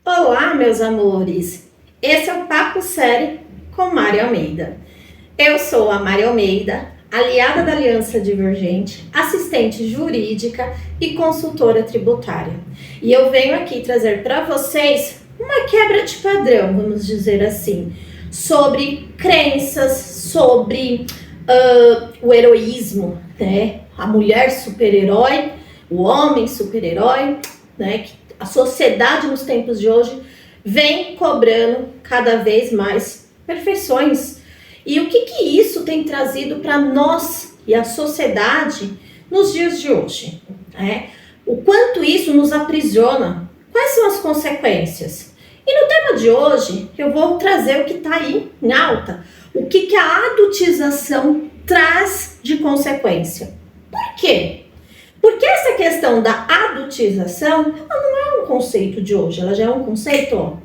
Olá, meus amores! Esse é o Papo Série com Mari Almeida. Eu sou a Mari Almeida, aliada da Aliança Divergente, assistente jurídica e consultora tributária. E eu venho aqui trazer para vocês uma quebra de padrão, vamos dizer assim, sobre crenças, sobre o heroísmo, né? A mulher super-herói, o homem super-herói, né? Que a sociedade nos tempos de hoje vem cobrando cada vez mais perfeições. E o que isso tem trazido para nós e a sociedade nos dias de hoje? Né? O quanto isso nos aprisiona? Quais são as consequências? E no tema de hoje, eu vou trazer o que está aí em alta. O que a adultização traz de consequência. Por quê? Porque essa questão da adultização, ela não é um conceito de hoje, ela já é um conceito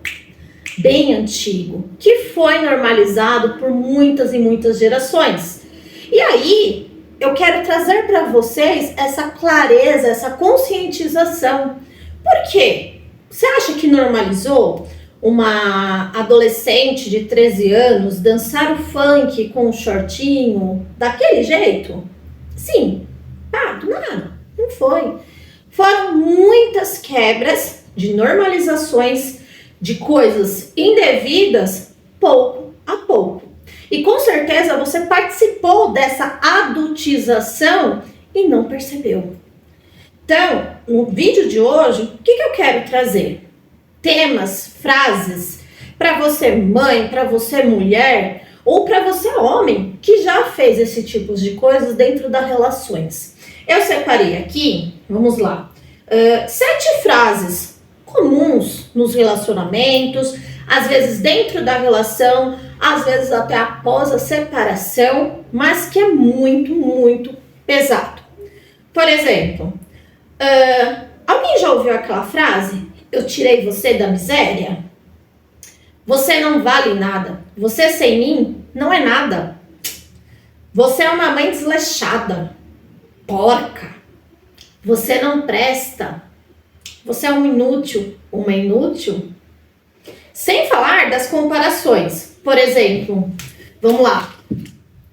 bem antigo, que foi normalizado por muitas e muitas gerações. E aí, eu quero trazer para vocês essa clareza, essa conscientização. Por quê? Você acha que normalizou uma adolescente de 13 anos dançar o funk com um shortinho daquele jeito? Sim. Do nada. Não foi. Foram muitas quebras de normalizações de coisas indevidas, pouco a pouco. E com certeza você participou dessa adultização e não percebeu. Então, no vídeo de hoje, o que eu quero trazer? Temas, frases, para você mãe, para você mulher ou para você homem que já fez esse tipo de coisas dentro das relações. Eu separei aqui, vamos lá, 7 frases comuns nos relacionamentos, às vezes dentro da relação, às vezes até após a separação, mas que é muito, muito pesado. Por exemplo, alguém já ouviu aquela frase? Eu tirei você da miséria? Você não vale nada. Você sem mim não é nada. Você é uma mãe desleixada. Porca, você não presta, você é um inútil, uma inútil. Sem falar das comparações, por exemplo, vamos lá,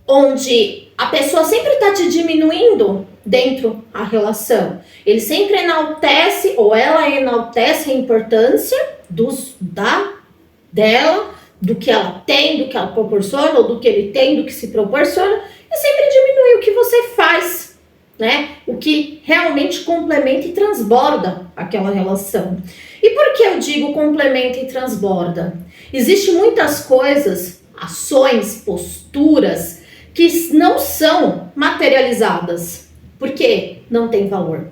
onde a pessoa sempre está te diminuindo dentro da relação. Ele sempre enaltece, ou ela enaltece a importância dela, do que ela tem, do que ela proporciona, ou do que ele tem, do que se proporciona, e sempre diminui o que você faz. Né? O que realmente complementa e transborda aquela relação. E por que eu digo complementa e transborda? Existem muitas coisas, ações, posturas que não são materializadas, porque não tem valor.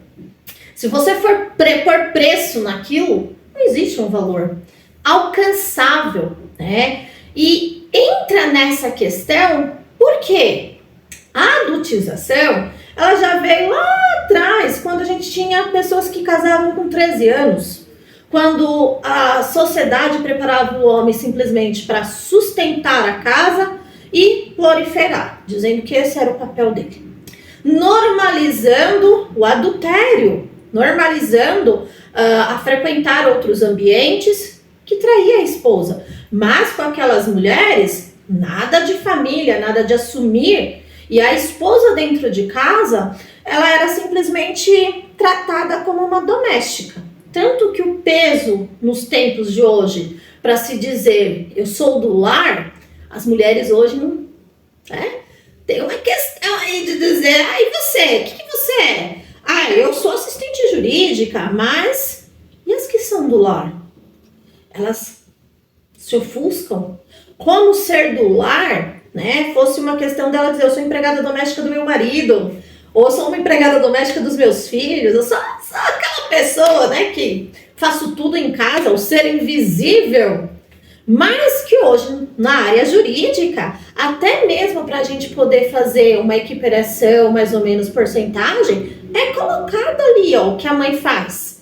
Se você for pôr preço naquilo, não existe um valor alcançável, né? E entra nessa questão, por quê? A adultização, ela já veio lá atrás, quando a gente tinha pessoas que casavam com 13 anos, quando a sociedade preparava o homem simplesmente para sustentar a casa e proliferar, dizendo que esse era o papel dele. Normalizando o adultério, normalizando a frequentar outros ambientes que traía a esposa, mas com aquelas mulheres, nada de família, nada de assumir. E a esposa dentro de casa, ela era simplesmente tratada como uma doméstica. Tanto que o peso nos tempos de hoje, para se dizer eu sou do lar, as mulheres hoje não... Tem uma questão aí de dizer, e você? O que você é? Eu sou assistente jurídica, mas... E as que são do lar? Elas se ofuscam. Como ser do lar... Né? Fosse uma questão dela dizer, eu sou empregada doméstica do meu marido, ou sou uma empregada doméstica dos meus filhos, eu sou aquela pessoa, né, que faço tudo em casa, o ser invisível, mas que hoje, na área jurídica, até mesmo para a gente poder fazer uma equiparação, mais ou menos porcentagem, é colocado ali, o que a mãe faz.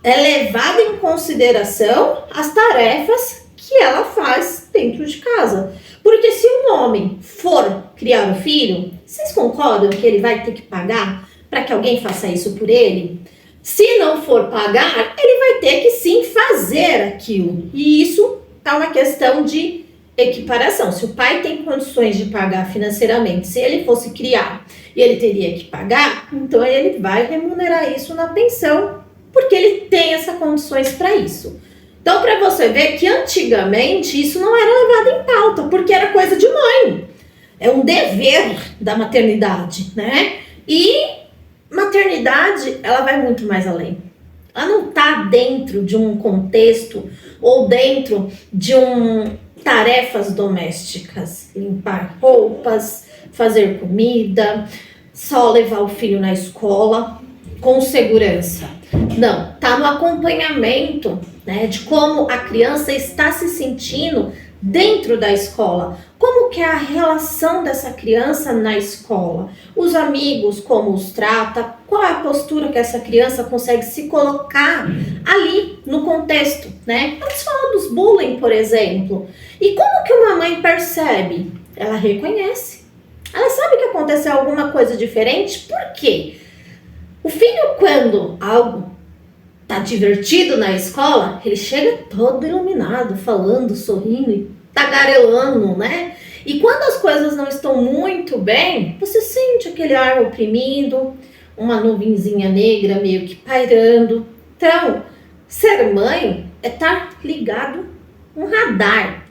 É levado em consideração as tarefas que ela faz dentro de casa. Porque se um homem for criar um filho, vocês concordam que ele vai ter que pagar para que alguém faça isso por ele? Se não for pagar, ele vai ter que sim fazer fazer aquilo. E isso é uma questão de equiparação. Se o pai tem condições de pagar financeiramente, se ele fosse criar e ele teria que pagar, então ele vai remunerar isso na pensão, porque ele tem essas condições para isso. Então, para você ver que antigamente isso não era levado em pauta, porque era coisa de mãe. É um dever da maternidade, né? E maternidade, ela vai muito mais além. Ela não está dentro de um contexto ou dentro de tarefas domésticas. Limpar roupas, fazer comida, só levar o filho na escola com segurança. Não, está no acompanhamento, né, de como a criança está se sentindo dentro da escola. Como que é a relação dessa criança na escola? Os amigos, como os trata? Qual é a postura que essa criança consegue se colocar ali no contexto, né? Vamos falar dos bullying, por exemplo. E como que uma mãe percebe? Ela reconhece. Ela sabe que aconteceu alguma coisa diferente. Por quê? O filho, quando algo tá divertido na escola, ele chega todo iluminado, falando, sorrindo e tagarelando, né? E quando as coisas não estão muito bem, você sente aquele ar oprimido, uma nuvenzinha negra meio que pairando. Então, ser mãe é estar ligado um radar.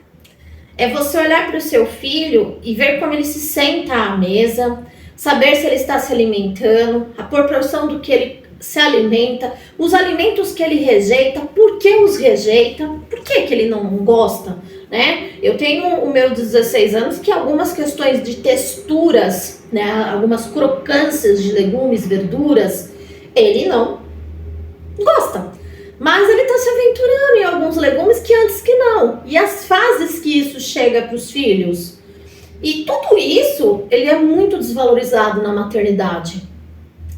É você olhar para o seu filho e ver como ele se senta à mesa, saber se ele está se alimentando, a proporção do que ele se alimenta, os alimentos que ele rejeita, por que os rejeita, por que ele não gosta, né? Eu tenho o meu 16 anos que algumas questões de texturas, né, algumas crocâncias de legumes, verduras, ele não gosta. Mas ele está se aventurando em alguns legumes que antes que não. E as fases que isso chega para os filhos. E tudo isso, ele é muito desvalorizado na maternidade.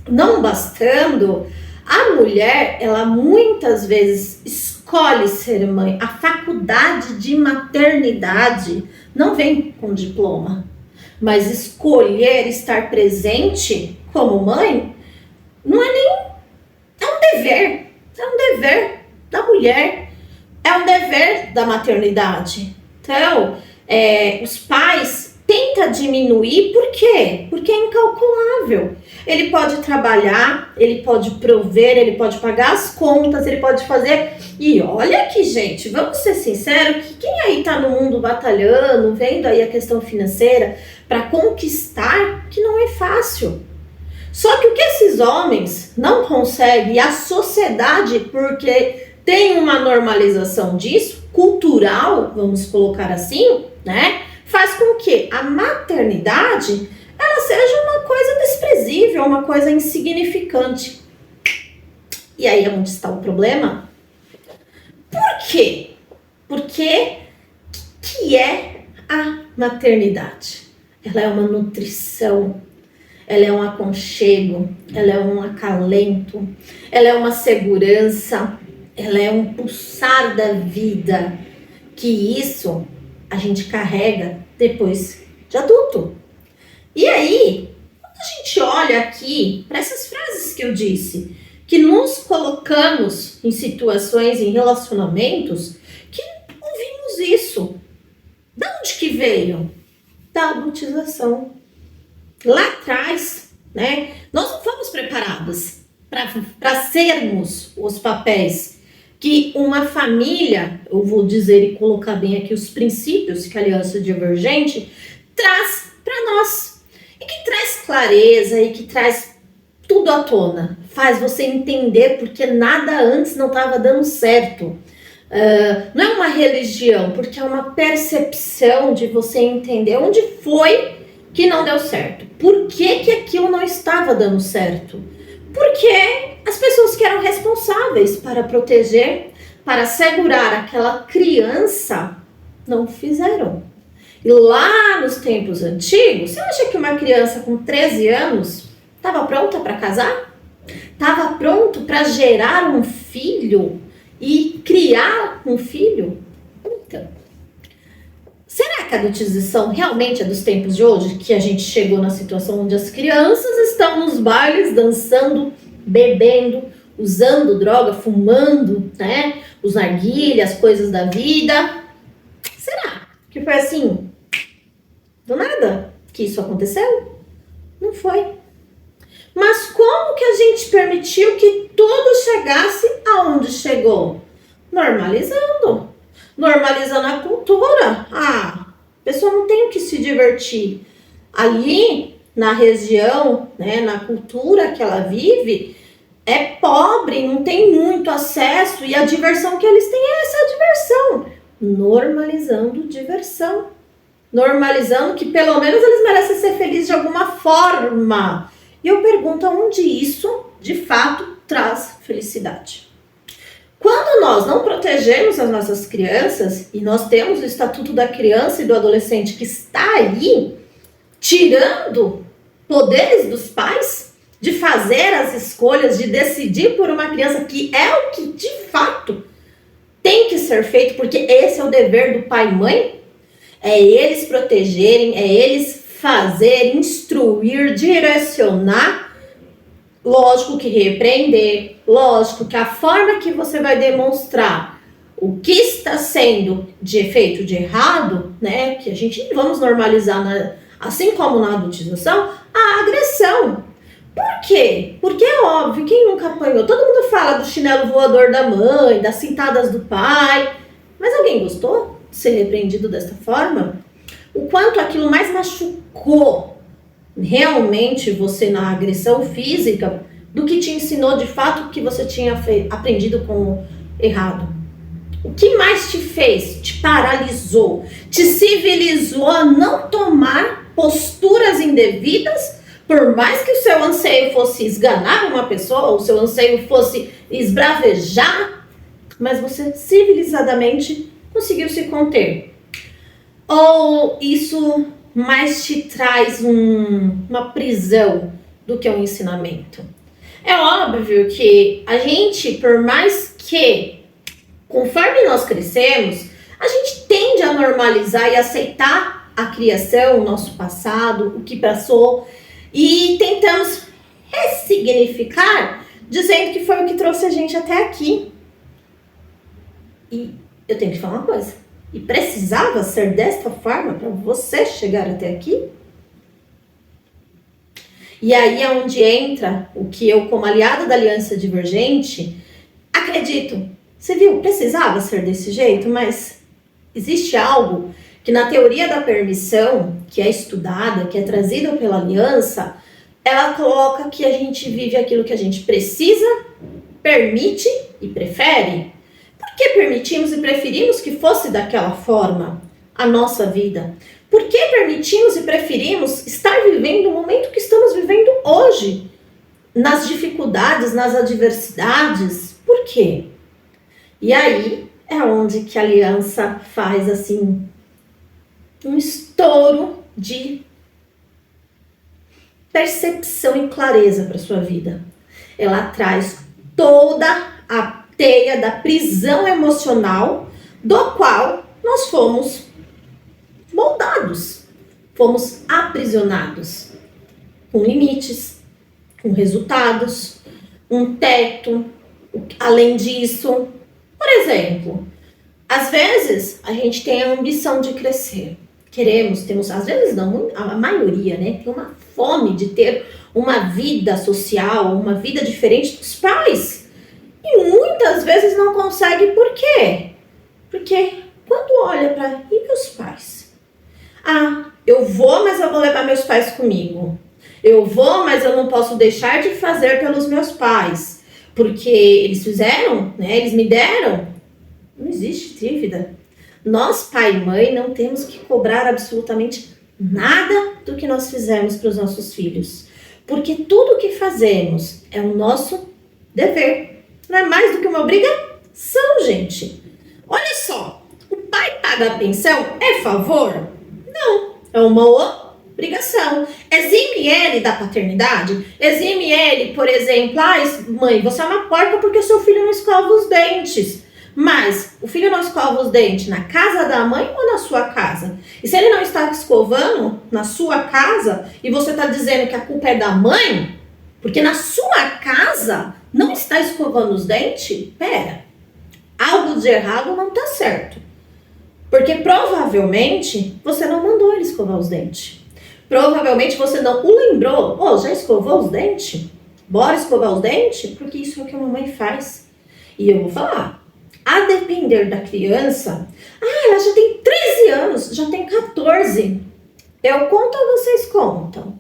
Não bastando, a mulher, ela muitas vezes escolhe ser mãe. A faculdade de maternidade não vem com diploma. Mas escolher estar presente como mãe não é nem... é um dever. É um dever da mulher. É um dever da maternidade. Então, os pais tentam diminuir, por quê? Porque é incalculável. Ele pode trabalhar, ele pode prover, ele pode pagar as contas, ele pode fazer... E olha aqui, gente, vamos ser sinceros, que quem aí tá no mundo batalhando, vendo aí a questão financeira, para conquistar, que não é fácil. Só que o que esses homens não conseguem, e a sociedade, porque tem uma normalização disso, cultural, vamos colocar assim, né? Faz com que a maternidade, ela seja uma coisa desprezível, uma coisa insignificante. E aí é onde está o problema? Por quê? Porque que é a maternidade? Ela é uma nutrição, ela é um aconchego, ela é um acalento, ela é uma segurança, ela é um pulsar da vida, que isso a gente carrega depois de adulto. E aí, quando a gente olha aqui para essas frases que eu disse, que nos colocamos em situações, em relacionamentos, que ouvimos isso. Da onde que veio? Da adultização. Lá atrás, né, nós não fomos preparadas para sermos os papéis que uma família, eu vou dizer e colocar bem aqui os princípios que a Aliança Divergente traz para nós. E que traz clareza e que traz tudo à tona. Faz você entender porque nada antes não estava dando certo. Não é uma religião, porque é uma percepção de você entender onde foi que não deu certo. Por que que aquilo não estava dando certo? Porque as pessoas que eram responsáveis para proteger, para segurar aquela criança, não fizeram. E lá nos tempos antigos, você acha que uma criança com 13 anos estava pronta para casar? Estava pronto para gerar um filho e criar um filho? Então, será que a adultização realmente é dos tempos de hoje? Que a gente chegou na situação onde as crianças estão nos bailes dançando, bebendo, usando droga, fumando, né? Os narguilhas, as coisas da vida. Será que foi assim, do nada, que isso aconteceu? Não foi. Mas como que a gente permitiu que tudo chegasse aonde chegou? Normalizando. Normalizando a cultura. A pessoa não tem o que se divertir. Ali, na região, né, na cultura que ela vive, é pobre, não tem muito acesso e a diversão que eles têm é essa diversão. Normalizando diversão. Normalizando que pelo menos eles merecem ser felizes de alguma forma. E eu pergunto aonde isso, de fato, traz felicidade. Quando nós não protegemos as nossas crianças, e nós temos o Estatuto da Criança e do Adolescente que está aí, tirando poderes dos pais de fazer as escolhas, de decidir por uma criança, que é o que de fato tem que ser feito, porque esse é o dever do pai e mãe, é eles protegerem, é eles fazer, instruir, direcionar, lógico que repreender, lógico que a forma que você vai demonstrar o que está sendo de efeito de errado, né, que a gente vamos normalizar, assim como na adultização, a agressão. Por quê? Porque é óbvio, quem nunca apanhou? Todo mundo fala do chinelo voador da mãe, das cintadas do pai, mas alguém gostou de ser repreendido desta forma? O quanto aquilo mais machucou realmente você na agressão física do que te ensinou de fato que você tinha aprendido com errado. O que mais te fez? Te paralisou, te civilizou a não tomar posturas indevidas, por mais que o seu anseio fosse esganar uma pessoa, o seu anseio fosse esbravejar, mas você civilizadamente conseguiu se conter. Ou isso mais te traz uma prisão do que um ensinamento? É óbvio que a gente, por mais que, conforme nós crescemos, a gente tende a normalizar e aceitar a criação, o nosso passado, o que passou, e tentamos ressignificar, dizendo que foi o que trouxe a gente até aqui. E eu tenho que falar uma coisa. E precisava ser desta forma para você chegar até aqui? E aí é onde entra o que eu, como aliada da Aliança Divergente, acredito. Você viu, precisava ser desse jeito, mas existe algo que na teoria da permissão, que é estudada, que é trazida pela Aliança, ela coloca que a gente vive aquilo que a gente precisa, permite e prefere. Por que permitimos e preferimos que fosse daquela forma a nossa vida? Por que permitimos e preferimos estar vivendo o momento que estamos vivendo hoje? Nas dificuldades, nas adversidades. Por quê? E aí é onde que a Aliança faz assim um estouro de percepção e clareza para sua vida. Ela traz toda a teia da prisão emocional do qual nós fomos moldados, fomos aprisionados, com limites, com resultados, um teto. Além disso, por exemplo, às vezes a gente tem a ambição de crescer, temos, às vezes não, a maioria, né, tem uma fome de ter uma vida social, uma vida diferente dos pais. E muitas vezes não consegue, por quê? Porque quando olha para e meus pais? Ah, eu vou, mas eu vou levar meus pais comigo. Eu vou, mas eu não posso deixar de fazer pelos meus pais. Porque eles fizeram, né? Eles me deram. Não existe dívida. Nós, pai e mãe, não temos que cobrar absolutamente nada do que nós fizemos para os nossos filhos. Porque tudo que fazemos é o nosso dever. Não é mais do que uma obrigação, gente. Olha só, o pai paga a pensão é favor? Não, é uma obrigação. Exime ele da paternidade? Exime ele, por exemplo, mãe, você é uma porca porque seu filho não escova os dentes. Mas o filho não escova os dentes na casa da mãe ou na sua casa? E se ele não está escovando na sua casa e você está dizendo que a culpa é da mãe, porque na sua casa não está escovando os dentes? Pera, algo de errado não tá certo. Porque provavelmente você não mandou ele escovar os dentes. Provavelmente você não o lembrou. Já escovou os dentes? Bora escovar os dentes? Porque isso é o que a mamãe faz. E eu vou falar, a depender da criança, ela já tem 13 anos, já tem 14. Eu conto ou vocês contam?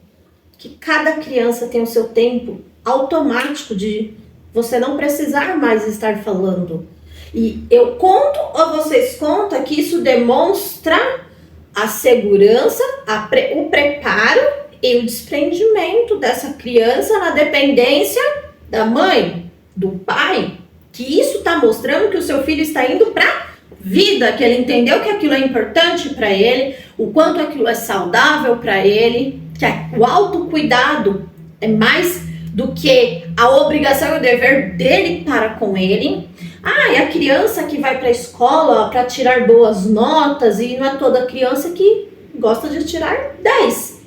Que cada criança tem o seu tempo automático de você não precisar mais estar falando. E eu conto ou vocês contam que isso demonstra a segurança, o preparo e o desprendimento dessa criança na dependência da mãe, do pai, que isso está mostrando que o seu filho está indo para vida, que ele entendeu que aquilo é importante para ele, o quanto aquilo é saudável para ele, que o autocuidado é mais do que a obrigação e o dever dele para com ele. E a criança que vai para a escola para tirar boas notas, e não é toda criança que gosta de tirar 10.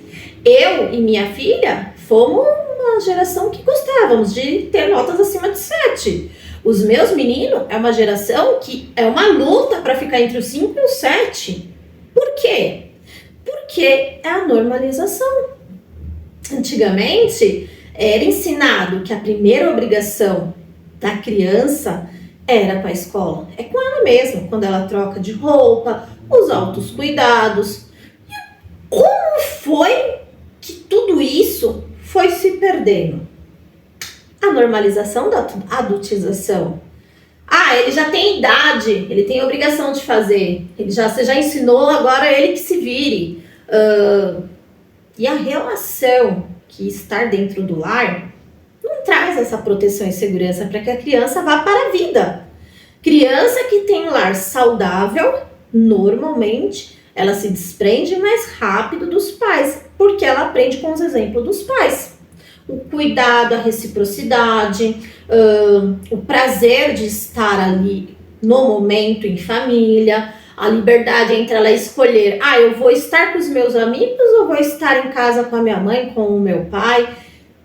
Eu e minha filha fomos uma geração que gostávamos de ter notas acima de 7. Os meus meninos é uma geração que é uma luta para ficar entre os 5 e os 7. Por quê? Porque é a normalização. Antigamente, era ensinado que a primeira obrigação da criança era com a escola. É com ela mesma, quando ela troca de roupa, os altos cuidados. E como foi que tudo isso foi se perdendo? A normalização da adultização. Ele já tem idade, ele tem obrigação de fazer. Você já ensinou, agora ele que se vire. E a relação que estar dentro do lar não traz essa proteção e segurança para que a criança vá para a vida. Criança que tem um lar saudável, normalmente, ela se desprende mais rápido dos pais, porque ela aprende com os exemplos dos pais. O cuidado, a reciprocidade, o prazer de estar ali no momento em família, a liberdade entre ela escolher, eu vou estar com os meus amigos ou vou estar em casa com a minha mãe, com o meu pai,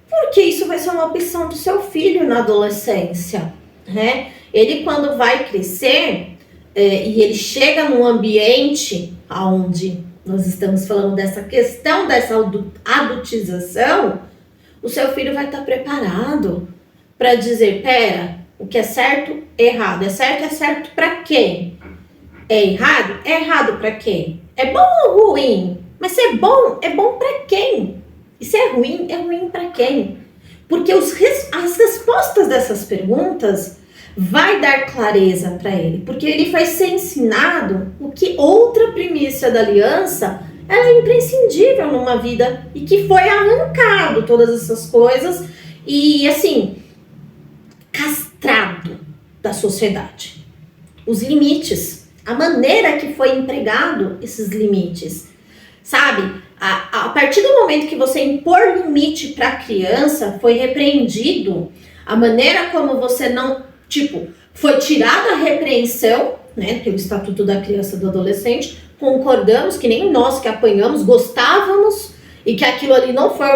porque isso vai ser uma opção do seu filho na adolescência, né? Ele, quando vai crescer e ele chega num ambiente onde nós estamos falando dessa questão, dessa adultização, o seu filho vai estar preparado para dizer, pera, o que é certo, errado. É certo para quem? É errado para quem? É bom ou ruim? Mas se é bom para quem? E se é ruim para quem? Porque as respostas dessas perguntas vai dar clareza para ele, porque ele vai ser ensinado o que outra primícia da aliança ela é imprescindível numa vida e que foi arrancado todas essas coisas e assim castrado da sociedade. Os limites, a maneira que foi empregado esses limites, sabe? A partir do momento que você impor limite para a criança, foi repreendido a maneira como você não foi tirada a repreensão, né, pelo Estatuto da Criança e do Adolescente, concordamos que nem nós que apanhamos, gostávamos, e que aquilo ali não foi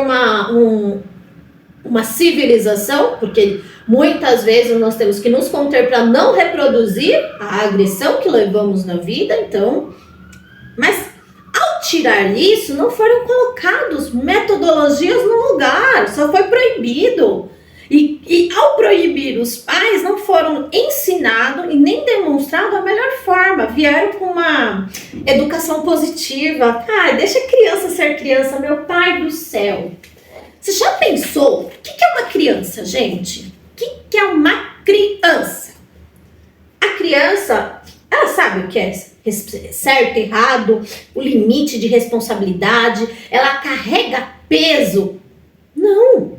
uma civilização, porque muitas vezes nós temos que nos conter para não reproduzir a agressão que levamos na vida, então, mas ao tirar isso, não foram colocados metodologias no lugar, só foi proibido. E ao proibir os pais, não foram ensinados e nem demonstrados a melhor forma. Vieram com uma educação positiva. Deixa a criança ser criança, meu pai do céu. Você já pensou? O que é uma criança, gente? O que é uma criança? A criança, ela sabe o que é certo, errado, o limite de responsabilidade. Ela carrega peso? Não.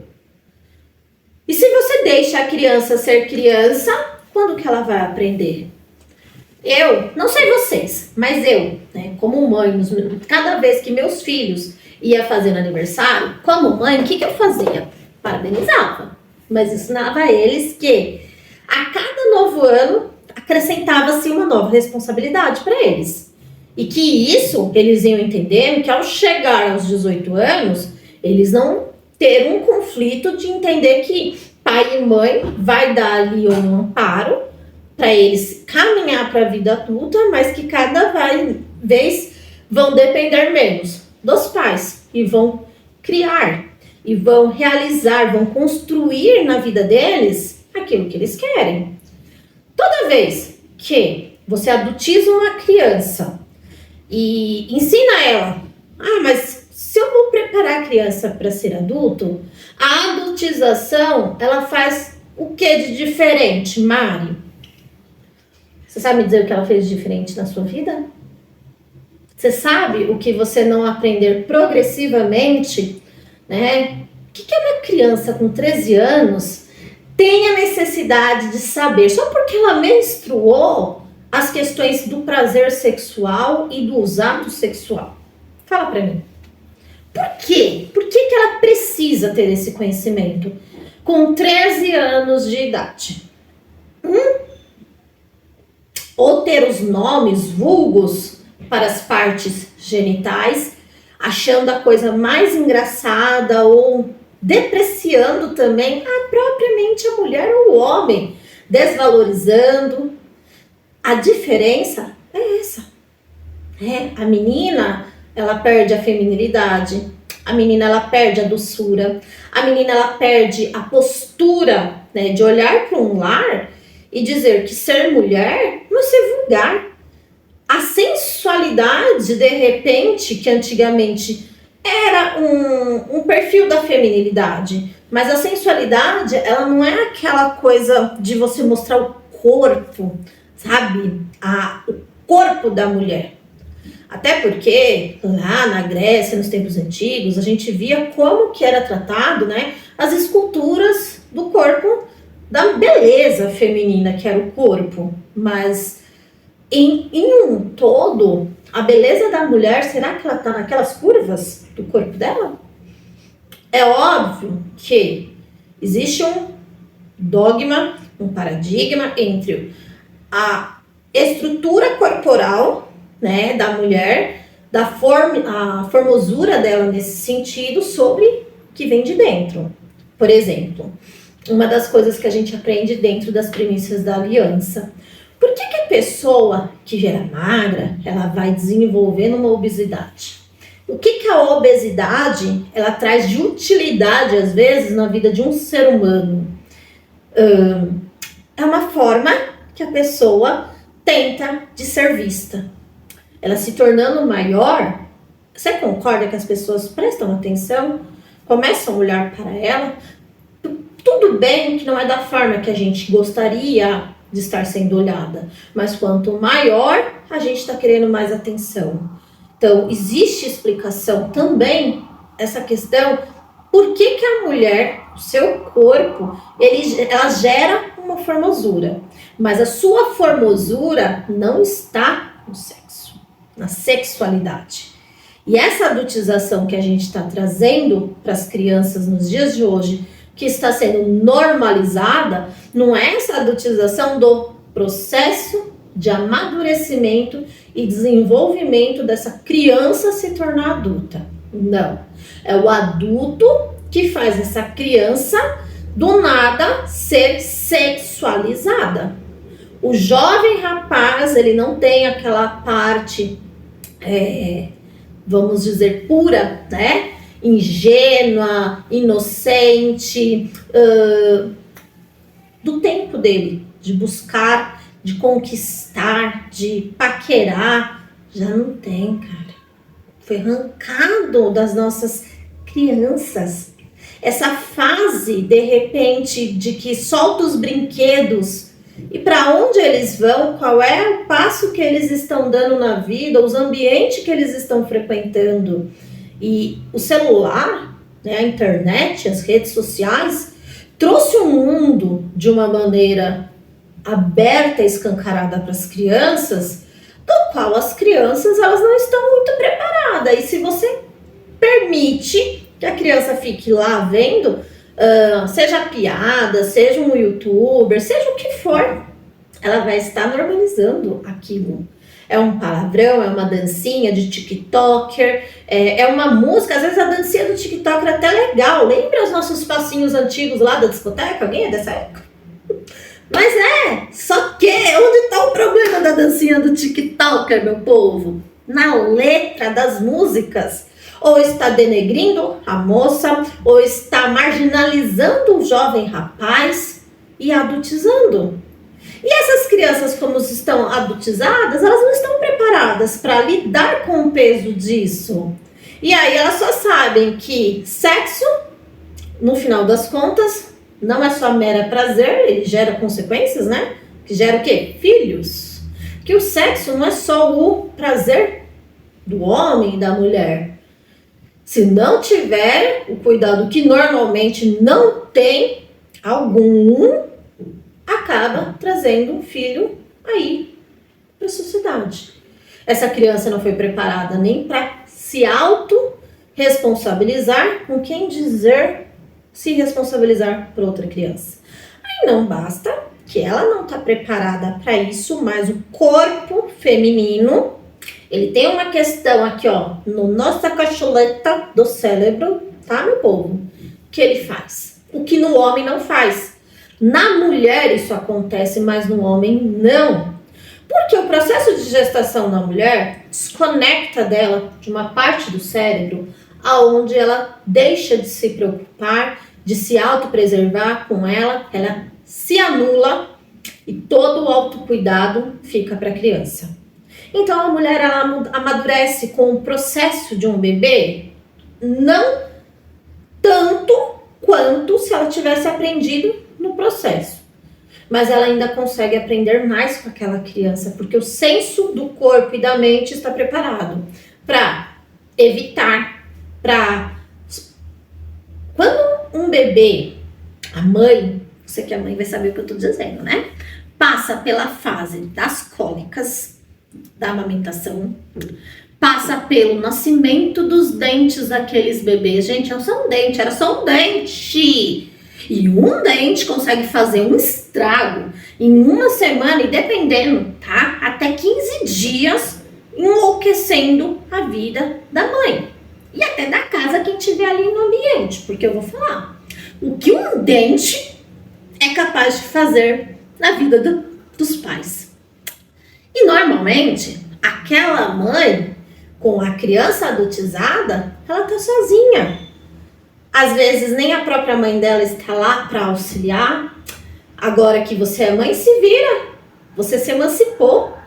E se você deixa a criança ser criança, quando que ela vai aprender? Eu, não sei vocês, mas eu, né, como mãe, cada vez que meus filhos iam fazer aniversário, como mãe, o que eu fazia? Parabenizava. Mas ensinava a eles que a cada novo ano acrescentava-se uma nova responsabilidade para eles. E que isso, eles iam entender que ao chegar aos 18 anos, eles não ter um conflito de entender que pai e mãe vai dar ali um amparo para eles caminhar para a vida adulta, mas que cada vez vão depender menos dos pais e vão criar e vão realizar, vão construir na vida deles aquilo que eles querem. Toda vez que você adultiza uma criança e ensina ela, mas se eu vou preparar a criança para ser adulto, a adultização, ela faz o que de diferente, Mari? Você sabe me dizer o que ela fez de diferente na sua vida? Você sabe o que você não aprender progressivamente, né? O que uma criança com 13 anos tem a necessidade de saber, só porque ela menstruou, as questões do prazer sexual e do usato sexual? Fala pra mim. Por quê? Por que ela precisa ter esse conhecimento com 13 anos de idade? Ou ter os nomes vulgos para as partes genitais, achando a coisa mais engraçada ou depreciando também propriamente a mulher ou o homem, desvalorizando. A diferença é essa. A menina, ela perde a feminilidade, a menina, ela perde a doçura, a menina, ela perde a postura, né, de olhar para um lar e dizer que ser mulher não é ser vulgar. A sensualidade, de repente, que antigamente era um perfil da feminilidade, mas a sensualidade, ela não é aquela coisa de você mostrar o corpo, sabe? O corpo da mulher. Até porque lá na Grécia, nos tempos antigos, a gente via como que era tratado, né, as esculturas do corpo, da beleza feminina, que era o corpo. Mas em um todo, a beleza da mulher, será que ela está naquelas curvas do corpo dela? É óbvio que existe um dogma, um paradigma entre a estrutura corporal, né, da mulher, a formosura dela nesse sentido, sobre o que vem de dentro. Por exemplo, uma das coisas que a gente aprende dentro das premissas da aliança: por que a pessoa que gera magra, ela vai desenvolvendo uma obesidade? O que a obesidade, ela traz de utilidade, às vezes, na vida de um ser humano? É uma forma que a pessoa tenta de ser vista. Ela se tornando maior, você concorda que as pessoas prestam atenção, começam a olhar para ela? Tudo bem que não é da forma que a gente gostaria de estar sendo olhada, mas quanto maior, a gente está querendo mais atenção. Então, existe explicação também, essa questão, por que a mulher, o seu corpo, ela gera uma formosura, mas a sua formosura não está no sexo, na sexualidade. E essa adultização que a gente está trazendo para as crianças nos dias de hoje, que está sendo normalizada, não é essa adultização do processo de amadurecimento e desenvolvimento dessa criança se tornar adulta. Não. É o adulto que faz essa criança, do nada, ser sexualizada. O jovem rapaz, ele não tem aquela parte, vamos dizer, pura, né? Ingênua, inocente, do tempo dele, de buscar, de conquistar, de paquerar. Já não tem, cara. Foi arrancado das nossas crianças. Essa fase, de repente, de que solta os brinquedos e para onde eles vão, qual é o passo que eles estão dando na vida, os ambientes que eles estão frequentando. E o celular, né, a internet, as redes sociais, trouxe o mundo de uma maneira aberta e escancarada para as crianças, do qual as crianças, elas não estão muito preparadas. E se você permite que a criança fique lá vendo, seja piada, seja um youtuber, seja o que for, ela vai estar normalizando aquilo. é um palavrão, é uma dancinha de TikToker, é uma música, às vezes a dancinha do TikToker é até legal. Lembra os nossos passinhos antigos lá da discoteca? Alguém é dessa época? Mas só que onde está o problema da dancinha do TikToker, meu povo? Na letra das músicas. Ou está denegrindo a moça, ou está marginalizando o jovem rapaz e adultizando. E essas crianças, como estão adultizadas, elas não estão preparadas para lidar com o peso disso. E aí elas só sabem que sexo, no final das contas, não é só mero prazer, ele gera consequências, né? Que gera o quê? Filhos. Que o sexo não é só o prazer do homem e da mulher. Se não tiver o cuidado que normalmente não tem algum, acaba trazendo um filho aí para a sociedade. Essa criança não foi preparada nem para se auto-responsabilizar, com quem dizer se responsabilizar por outra criança. Aí não basta que ela não está preparada para isso, mas o corpo feminino, ele tem uma questão aqui, ó, no nossa cacholeta do cérebro, tá, meu povo? Que ele faz. O que no homem não faz. Na mulher isso acontece, mas no homem não. Porque o processo de gestação na mulher desconecta dela de uma parte do cérebro aonde ela deixa de se preocupar, de se autopreservar com ela se anula e todo o autocuidado fica para a criança. Então a mulher ela amadurece com o processo de um bebê não tanto quanto se ela tivesse aprendido no processo. Mas ela ainda consegue aprender mais com aquela criança, porque o senso do corpo e da mente está preparado para evitar, quando um bebê, a mãe, você que é mãe vai saber o que eu estou dizendo, né? Passa pela fase das cólicas, da amamentação, passa pelo nascimento dos dentes daqueles bebês. Gente, não só um dente, era só um dente. E um dente consegue fazer um estrago em uma semana, e dependendo, tá? Até 15 dias, enlouquecendo a vida da mãe. E até da casa quem tiver ali no ambiente. Porque eu vou falar, o que um dente é capaz de fazer na vida dos pais. E normalmente, aquela mãe com a criança adultizada, ela tá sozinha. Às vezes nem a própria mãe dela está lá para auxiliar. Agora que você é mãe, se vira. Você se emancipou.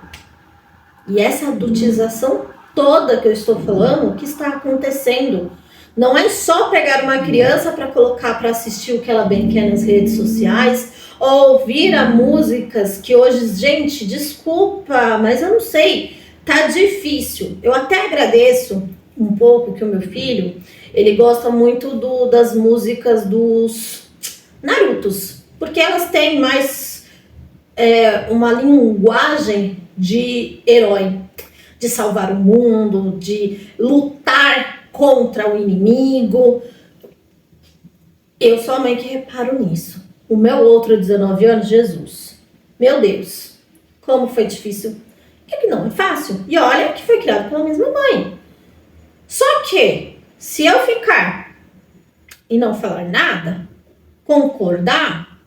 E essa adultização toda que eu estou falando, que está acontecendo, não é só pegar uma criança para colocar para assistir o que ela bem quer nas redes sociais, ou ouvir a músicas que hoje, gente, desculpa, mas eu não sei, tá difícil. Eu até agradeço um pouco que o meu filho, ele gosta muito das músicas dos Narutos, porque elas têm mais uma linguagem de herói, de salvar o mundo, de lutar contra o inimigo. Eu sou a mãe que reparo nisso. O meu outro 19 anos, Jesus, meu Deus, como foi difícil. Que não é fácil. E olha que foi criado pela mesma mãe. Só que, se eu ficar e não falar nada, concordar,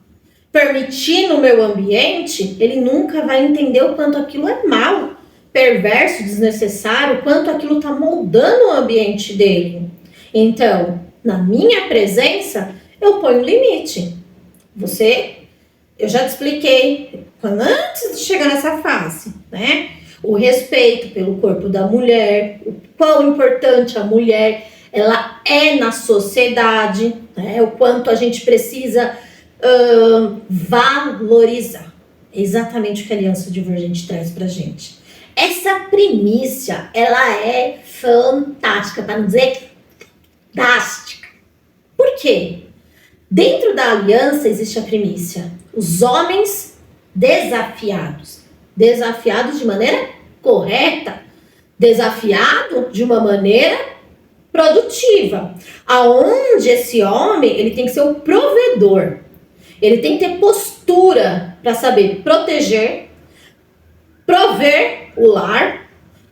permitir no meu ambiente, ele nunca vai entender o quanto aquilo é mal, perverso, desnecessário, o quanto aquilo está moldando o ambiente dele. Então, na minha presença, eu ponho limite. Eu já te expliquei, antes de chegar nessa fase, né? O respeito pelo corpo da mulher, o quão importante a mulher ela é na sociedade, né? O quanto a gente precisa valorizar. É exatamente o que a Aliança Divergente traz pra gente. Essa primícia, ela é fantástica, para não dizer fantástica. Por quê? Dentro da aliança existe a primícia. Os homens desafiados de maneira correta, desafiado de uma maneira produtiva, aonde esse homem ele tem que ser o provedor, ele tem que ter postura para saber proteger, prover o lar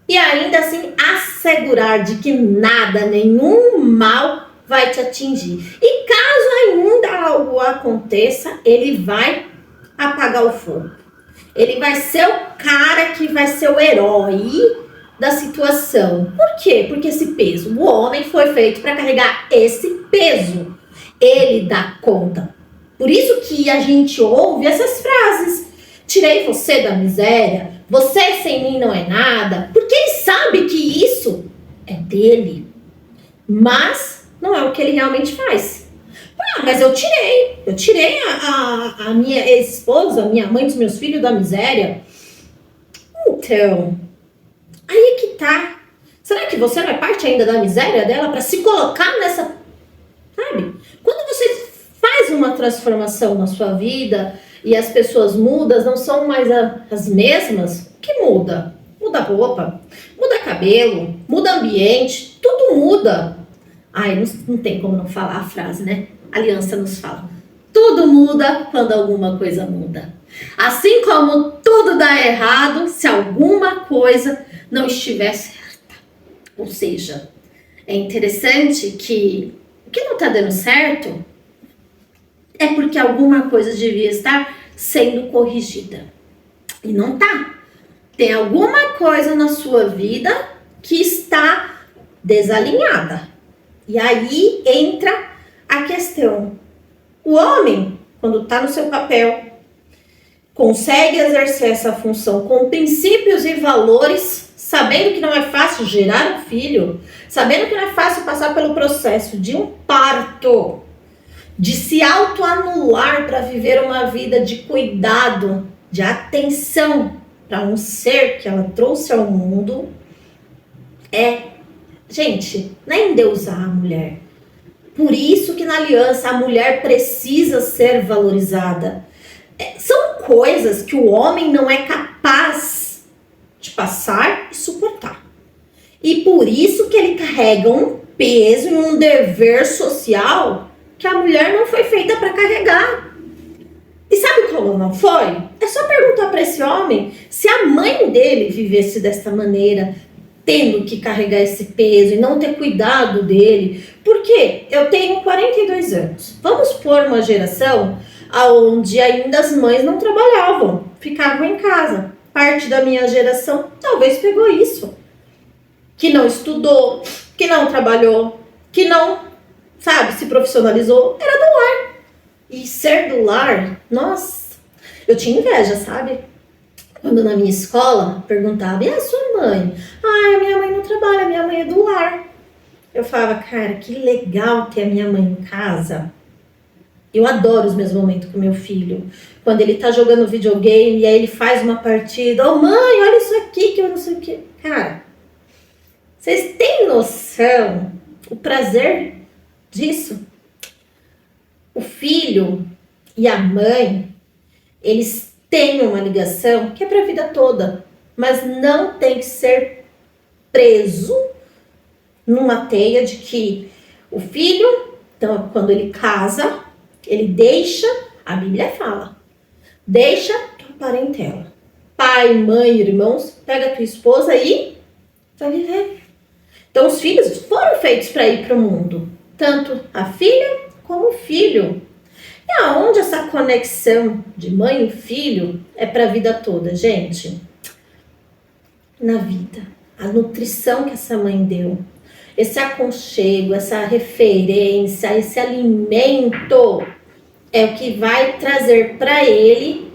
e ainda assim assegurar de que nada, nenhum mal vai te atingir. E caso ainda algo aconteça, ele vai apagar o fogo. Ele vai ser o cara que vai ser o herói da situação. Por quê? Porque esse peso, o homem foi feito para carregar esse peso. Ele dá conta. Por isso que a gente ouve essas frases. Tirei você da miséria, você sem mim não é nada. Porque ele sabe que isso é dele. Mas não é o que ele realmente faz. Mas eu tirei a minha ex-esposa, a minha mãe dos meus filhos da miséria. Então, aí que tá. Será que você não é parte ainda da miséria dela para se colocar nessa, sabe? Quando você faz uma transformação na sua vida e as pessoas mudam, não são mais as mesmas, o que muda? Muda roupa, muda cabelo, muda ambiente, tudo muda. Ai, não tem como não falar a frase, né? A aliança nos fala. Tudo muda quando alguma coisa muda. Assim como tudo dá errado se alguma coisa não estiver certa. Ou seja, é interessante que o que não está dando certo é porque alguma coisa devia estar sendo corrigida. E não tá. Tem alguma coisa na sua vida que está desalinhada. E aí entra a questão. O homem, quando está no seu papel, consegue exercer essa função com princípios e valores, sabendo que não é fácil gerar um filho, sabendo que não é fácil passar pelo processo de um parto, de se autoanular para viver uma vida de cuidado, de atenção para um ser que ela trouxe ao mundo, gente, não é endeusar a mulher. Por isso que na aliança a mulher precisa ser valorizada. São coisas que o homem não é capaz de passar e suportar. E por isso que ele carrega um peso e um dever social que a mulher não foi feita para carregar. E sabe como não foi? É só perguntar para esse homem se a mãe dele vivesse desta maneira, tendo que carregar esse peso e não ter cuidado dele. Porque eu tenho 42 anos. Vamos pôr uma geração onde ainda as mães não trabalhavam, ficavam em casa. Parte da minha geração talvez pegou isso. Que não estudou, que não trabalhou, que não, se profissionalizou, era do lar. E ser do lar, nossa, eu tinha inveja, sabe? Quando na minha escola perguntava, e a sua mãe? Ah, a minha mãe não trabalha, a minha mãe é do lar. Eu falava, cara, que legal ter a minha mãe em casa. Eu adoro os meus momentos com meu filho. Quando ele tá jogando videogame e aí ele faz uma partida. Oh, mãe, olha isso aqui que eu não sei o que. Cara, vocês têm noção o prazer disso? O filho e a mãe, eles têm uma ligação que é pra vida toda. Mas não tem que ser preso numa teia de que o filho, então, quando ele casa, ele deixa, a Bíblia fala, deixa tua parentela. Pai, mãe, irmãos, pega tua esposa e vai viver. Então, os filhos foram feitos para ir para o mundo. Tanto a filha como o filho. E aonde essa conexão de mãe e filho é para a vida toda, gente? Na vida. A nutrição que essa mãe deu. Esse aconchego, essa referência, esse alimento é o que vai trazer para ele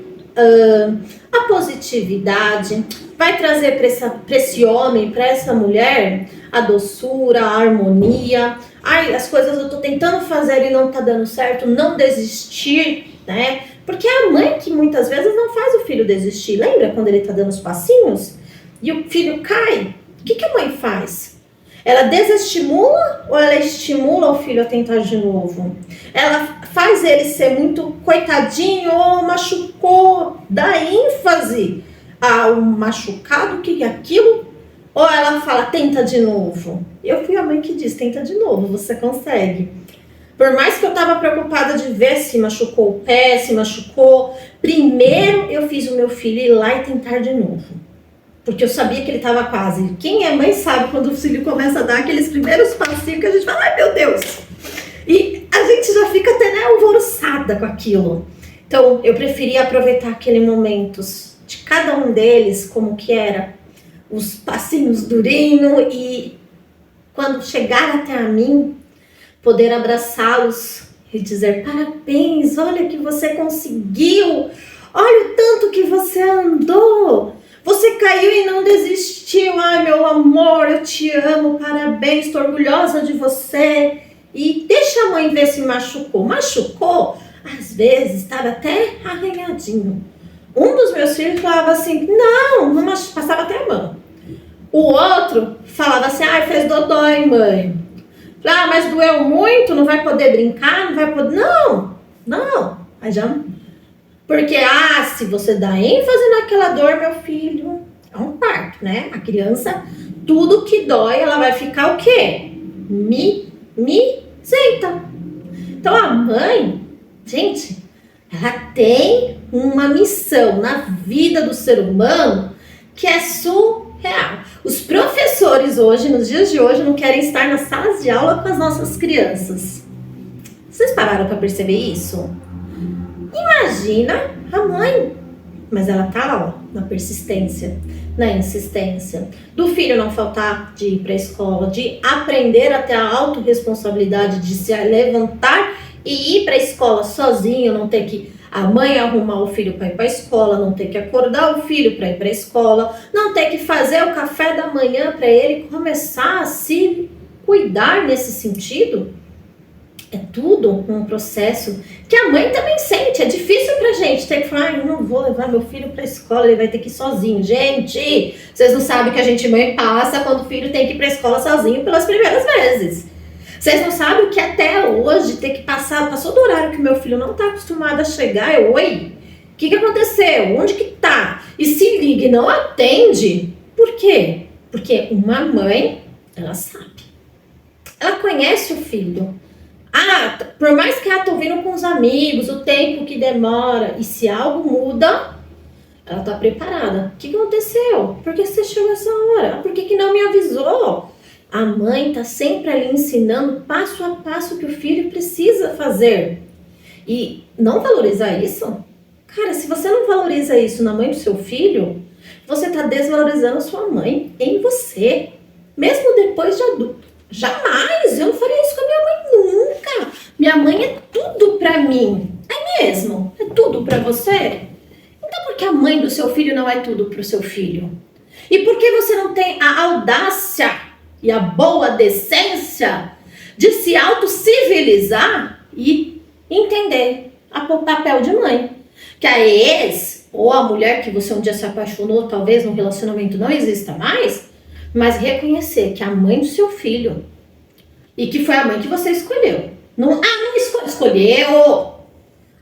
a positividade, vai trazer para esse homem, para essa mulher, a doçura, a harmonia. Ai, as coisas eu tô tentando fazer e não tá dando certo, não desistir, né? Porque é a mãe que muitas vezes não faz o filho desistir. Lembra quando ele tá dando os passinhos e o filho cai? O que a mãe faz? Ela desestimula ou ela estimula o filho a tentar de novo? Ela faz ele ser muito coitadinho ou machucou, dá ênfase ao machucado que aquilo, ou ela fala, tenta de novo? Eu fui a mãe que diz, tenta de novo, você consegue. Por mais que eu estava preocupada de ver se machucou o pé, se machucou, primeiro eu fiz o meu filho ir lá e tentar de novo. porque eu sabia que ele estava quase. Quem é mãe sabe quando o filho começa a dar aqueles primeiros passinhos que a gente fala, ai meu Deus! E a gente já fica até, né, alvoroçada com aquilo. Então, eu preferia aproveitar aqueles momentos de cada um deles, como que era, os passinhos durinhos, e quando chegar até a mim, poder abraçá-los e dizer, parabéns, olha que você conseguiu, olha o tanto que você andou, você caiu e não desistiu, ai meu amor, eu te amo, parabéns, estou orgulhosa de você. E deixa a mãe ver se machucou. Machucou? Às vezes estava até arranhadinho. Um dos meus filhos falava assim, não machucou, passava até a mão. O outro falava assim, ai, fez dodói, mãe. Ah, mas doeu muito, não vai poder brincar, não vai poder... Não. Aí já... Porque, se você dá ênfase naquela dor, meu filho, é um parto, né? A criança, tudo que dói, ela vai ficar o quê? Senta. Então a mãe, gente, ela tem uma missão na vida do ser humano que é surreal. Os professores hoje, nos dias de hoje, não querem estar nas salas de aula com as nossas crianças. Vocês pararam para perceber isso? Imagina a mãe, mas ela tá lá, ó, na persistência, na insistência, do filho não faltar de ir para a escola, de aprender a ter a autorresponsabilidade de se levantar e ir para a escola sozinho, não ter que a mãe arrumar o filho para ir para a escola, não ter que acordar o filho para ir para a escola, não ter que fazer o café da manhã para ele começar a se cuidar nesse sentido. É tudo um processo que a mãe também sente. É difícil pra gente ter que falar, eu não vou levar meu filho pra escola, ele vai ter que ir sozinho. Gente, vocês não sabem que a gente mãe passa quando o filho tem que ir pra escola sozinho pelas primeiras vezes. Vocês não sabem o que até hoje ter que passou do horário que meu filho não tá acostumado a chegar. Oi, o que aconteceu? Onde que tá? E se liga e não atende. Por quê? Porque uma mãe, ela sabe. Ela conhece o filho. Por mais que ela tá ouvindo com os amigos, o tempo que demora, e se algo muda, ela tá preparada. O que aconteceu? Por que você chegou essa hora? Por que não me avisou? A mãe tá sempre ali ensinando passo a passo o que o filho precisa fazer. E não valorizar isso? Cara, se você não valoriza isso na mãe do seu filho, você tá desvalorizando a sua mãe em você, mesmo depois de adulto. Jamais, eu não faria isso com a minha mãe nunca. Minha mãe é tudo pra mim. É mesmo? É tudo pra você? Então por que a mãe do seu filho não é tudo pro seu filho? E por que você não tem a audácia e a boa decência de se autocivilizar e entender o papel de mãe? Que a ex ou a mulher que você um dia se apaixonou, talvez no relacionamento não exista mais, mas reconhecer que a mãe do seu filho, e que foi a mãe que você escolheu. Não escolheu.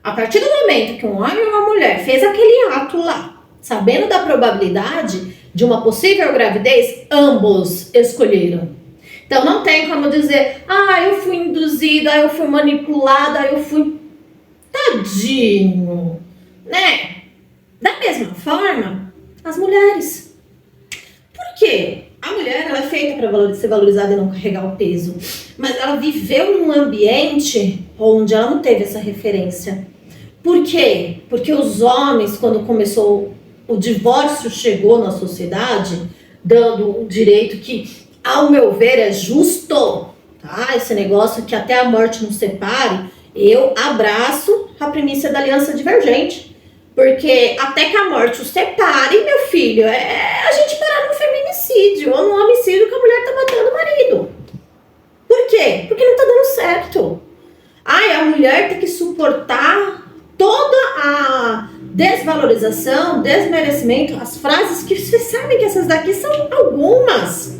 A partir do momento que um homem ou uma mulher fez aquele ato lá, sabendo da probabilidade de uma possível gravidez, ambos escolheram. Então não tem como dizer, eu fui induzida, eu fui manipulada, eu fui... Tadinho, né? Da mesma forma, as mulheres. Por quê? A mulher, ela é feita para ser valorizada e não carregar o peso. Mas ela viveu num ambiente onde ela não teve essa referência. Por quê? Porque os homens, quando começou o divórcio, chegou na sociedade, dando um direito que, ao meu ver, é justo. Tá? Esse negócio que até a morte nos separe, eu abraço a primícia da aliança divergente. Porque até que a morte os separe, meu filho, a gente parar no feminicídio ou no homicídio que a mulher tá matando o marido. Por quê? Porque não tá dando certo. A mulher tem que suportar toda a desvalorização, desmerecimento, as frases que vocês sabem que essas daqui são algumas.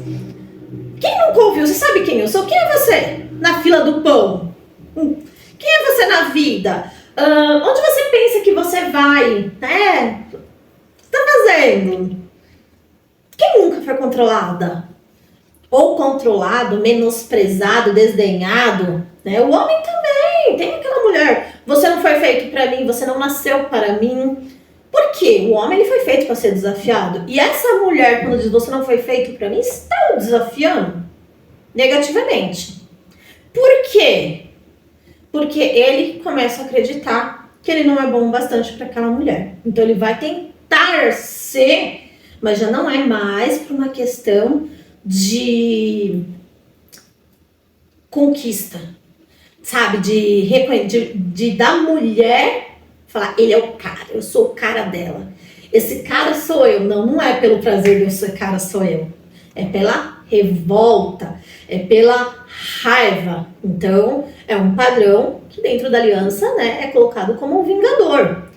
Quem nunca ouviu? Você sabe quem eu sou? Quem é você na fila do pão? Quem é você na vida? Onde você pensa que você vai? O que você tá fazendo? Quem nunca foi controlada? Ou controlado, menosprezado, desdenhado? Né? O homem também. Tem aquela mulher. Você não foi feito pra mim, você não nasceu para mim. Porque o homem ele foi feito para ser desafiado. E essa mulher, quando diz você não foi feito para mim, está o desafiando negativamente. Por quê? Porque ele começa a acreditar que ele não é bom o bastante para aquela mulher. Então ele vai tentar ser, mas já não é mais por uma questão de conquista, sabe? De da mulher falar, ele é o cara, eu sou o cara dela. Esse cara sou eu. Não é pelo prazer de eu ser cara, sou eu. É pela revolta, é pela raiva. Então, é um padrão que dentro da aliança, né, é colocado como um vingador.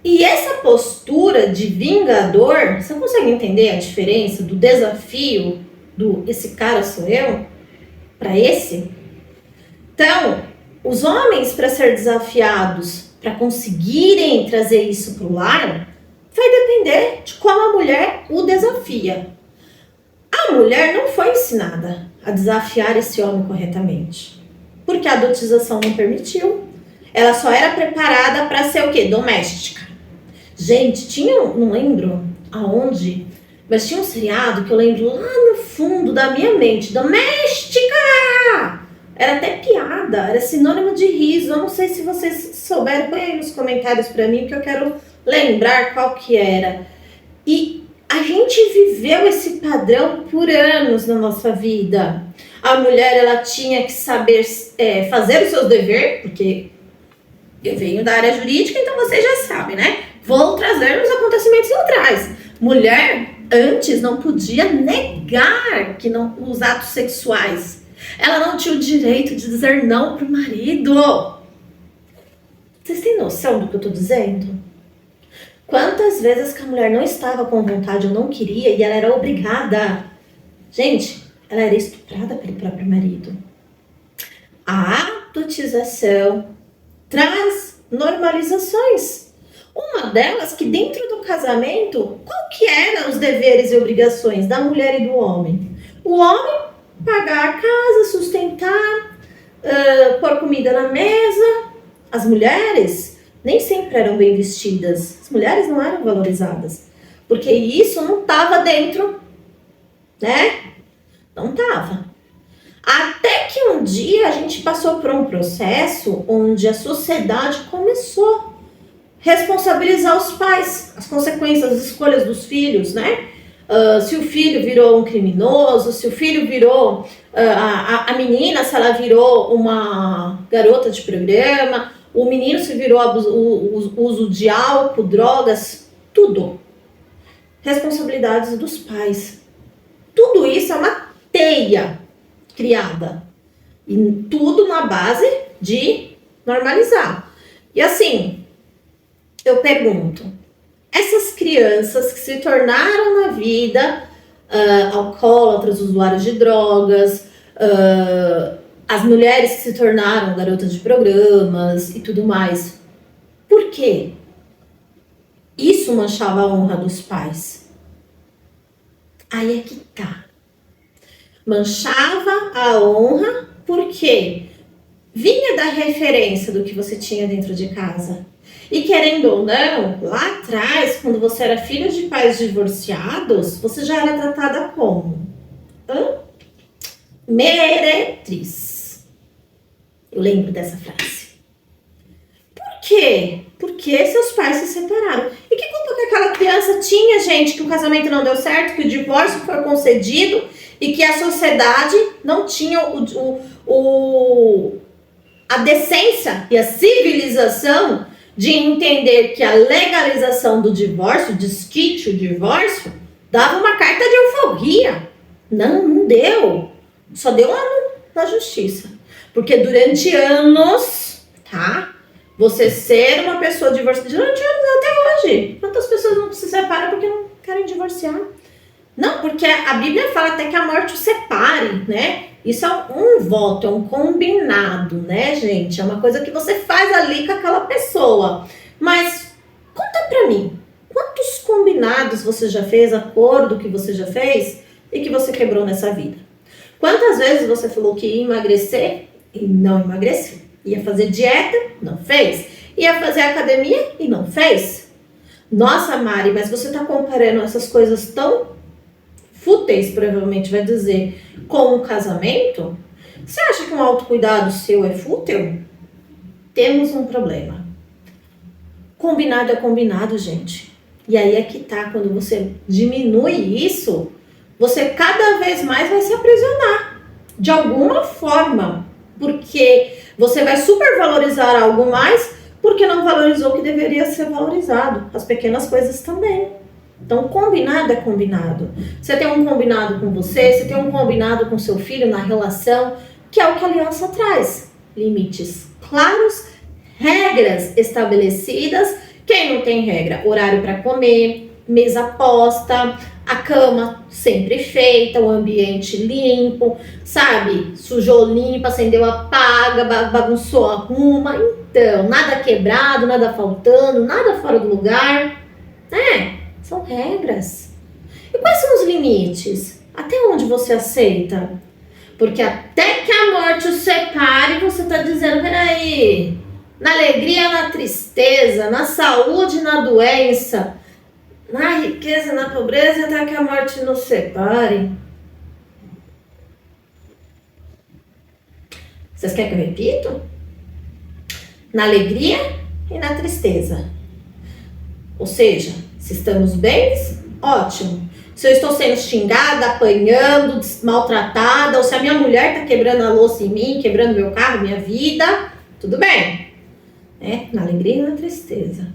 E essa postura de vingador, você consegue entender a diferença do desafio do esse cara sou eu para esse? Então, os homens, para ser desafiados, para conseguirem trazer isso para o lar, vai depender de como a mulher o desafia. A mulher não foi ensinada a desafiar esse homem corretamente, porque a adotização não permitiu. Ela só era preparada para ser o quê? Doméstica. Gente, tinha, não lembro aonde, mas tinha um seriado que eu lembro lá no fundo da minha mente, doméstica! Era até piada, era sinônimo de riso. Eu não sei se vocês souberem, põe aí nos comentários pra mim, que eu quero lembrar qual que era. E a gente viveu esse padrão por anos na nossa vida. A mulher, ela tinha que saber fazer os seus deveres, porque eu venho da área jurídica, então vocês já sabem, né? Vou trazer os acontecimentos lá atrás. Mulher, antes, não podia negar que não, os atos sexuais. Ela não tinha o direito de dizer não pro marido. Vocês têm noção do que eu tô dizendo? Quantas vezes que a mulher não estava com vontade ou não queria e ela era obrigada? Gente, ela era estuprada pelo próprio marido. A adotização traz normalizações. Uma delas que dentro do casamento, qual que eram os deveres e obrigações da mulher e do homem? O homem pagar a casa, sustentar, pôr comida na mesa. As mulheres nem sempre eram bem vestidas. As mulheres não eram valorizadas. Porque isso não estava dentro, né? Não estava. Até que um dia a gente passou por um processo onde a sociedade começou a responsabilizar os pais, as consequências, as escolhas dos filhos, né? Se o filho virou um criminoso, se o filho virou a menina, se ela virou uma garota de programa, o menino se virou o uso de álcool, drogas, tudo. Responsabilidades dos pais. Tudo isso é uma teia criada. E tudo na base de normalizar. E assim, eu pergunto, essas crianças que se tornaram na vida alcoólatras, usuários de drogas, as mulheres que se tornaram garotas de programas e tudo mais, por quê? Isso manchava a honra dos pais. Aí é que tá. Manchava a honra porque vinha da referência do que você tinha dentro de casa. E querendo ou não, lá atrás, quando você era filho de pais divorciados, você já era tratada como? Meretriz. Eu lembro dessa frase. Por quê? Porque seus pais se separaram. E que culpa que aquela criança tinha, gente, que o casamento não deu certo, que o divórcio foi concedido e que a sociedade não tinha a decência e a civilização de entender que a legalização do divórcio, desquite o divórcio, dava uma carta de alforria. Não deu. Só deu lá na justiça. Porque durante anos, tá? Você ser uma pessoa divorciada, durante anos até hoje. Quantas pessoas não se separam porque não querem divorciar? Não, porque a Bíblia fala até que a morte os separe, né? Isso é um voto, é um combinado, né, gente? É uma coisa que você faz ali com aquela pessoa. Mas conta pra mim, quantos combinados você já fez, acordo que você já fez e que você quebrou nessa vida? Quantas vezes você falou que ia emagrecer e não emagreceu? Ia fazer dieta, não fez. Ia fazer academia e não fez. Nossa, Mari, mas você está comparando essas coisas tão fúteis, provavelmente vai dizer, com um casamento? Você acha que um autocuidado seu é fútil? Temos um problema. Combinado é combinado, gente. E aí é que tá, quando você diminui isso, você cada vez mais vai se aprisionar. De alguma forma. Porque você vai supervalorizar algo mais porque não valorizou o que deveria ser valorizado. As pequenas coisas também. Então, combinado é combinado. Você tem um combinado com você tem um combinado com seu filho na relação, que é o que a aliança traz. Limites claros, regras estabelecidas. Quem não tem regra? Horário para comer, mesa posta, a cama sempre feita, o ambiente limpo, sabe? Sujou, limpa, acendeu, apaga, bagunçou, arruma. Então, nada quebrado, nada faltando, nada fora do lugar. São regras. E quais são os limites? Até onde você aceita? Porque até que a morte o separe, você está dizendo, peraí, na alegria, na tristeza, na saúde, na doença, na riqueza, na pobreza, até que a morte nos separe. Vocês querem que eu repito? Na alegria e na tristeza. Ou seja, se estamos bem, ótimo. Se eu estou sendo xingada, apanhando, maltratada, ou se a minha mulher está quebrando a louça em mim, quebrando meu carro, minha vida, tudo bem. Na alegria e na tristeza.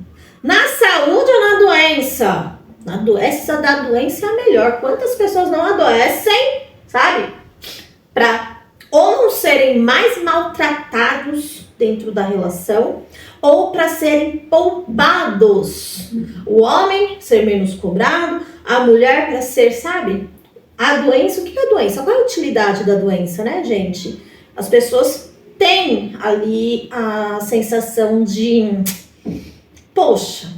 Na saúde ou na doença? Essa da doença é a melhor. Quantas pessoas não adoecem, sabe? Para ou não serem mais maltratados dentro da relação, ou para serem poupados. O homem ser menos cobrado, a mulher para ser, sabe? A doença, o que é a doença? Qual é a utilidade da doença, né, gente? As pessoas têm ali a sensação de, poxa,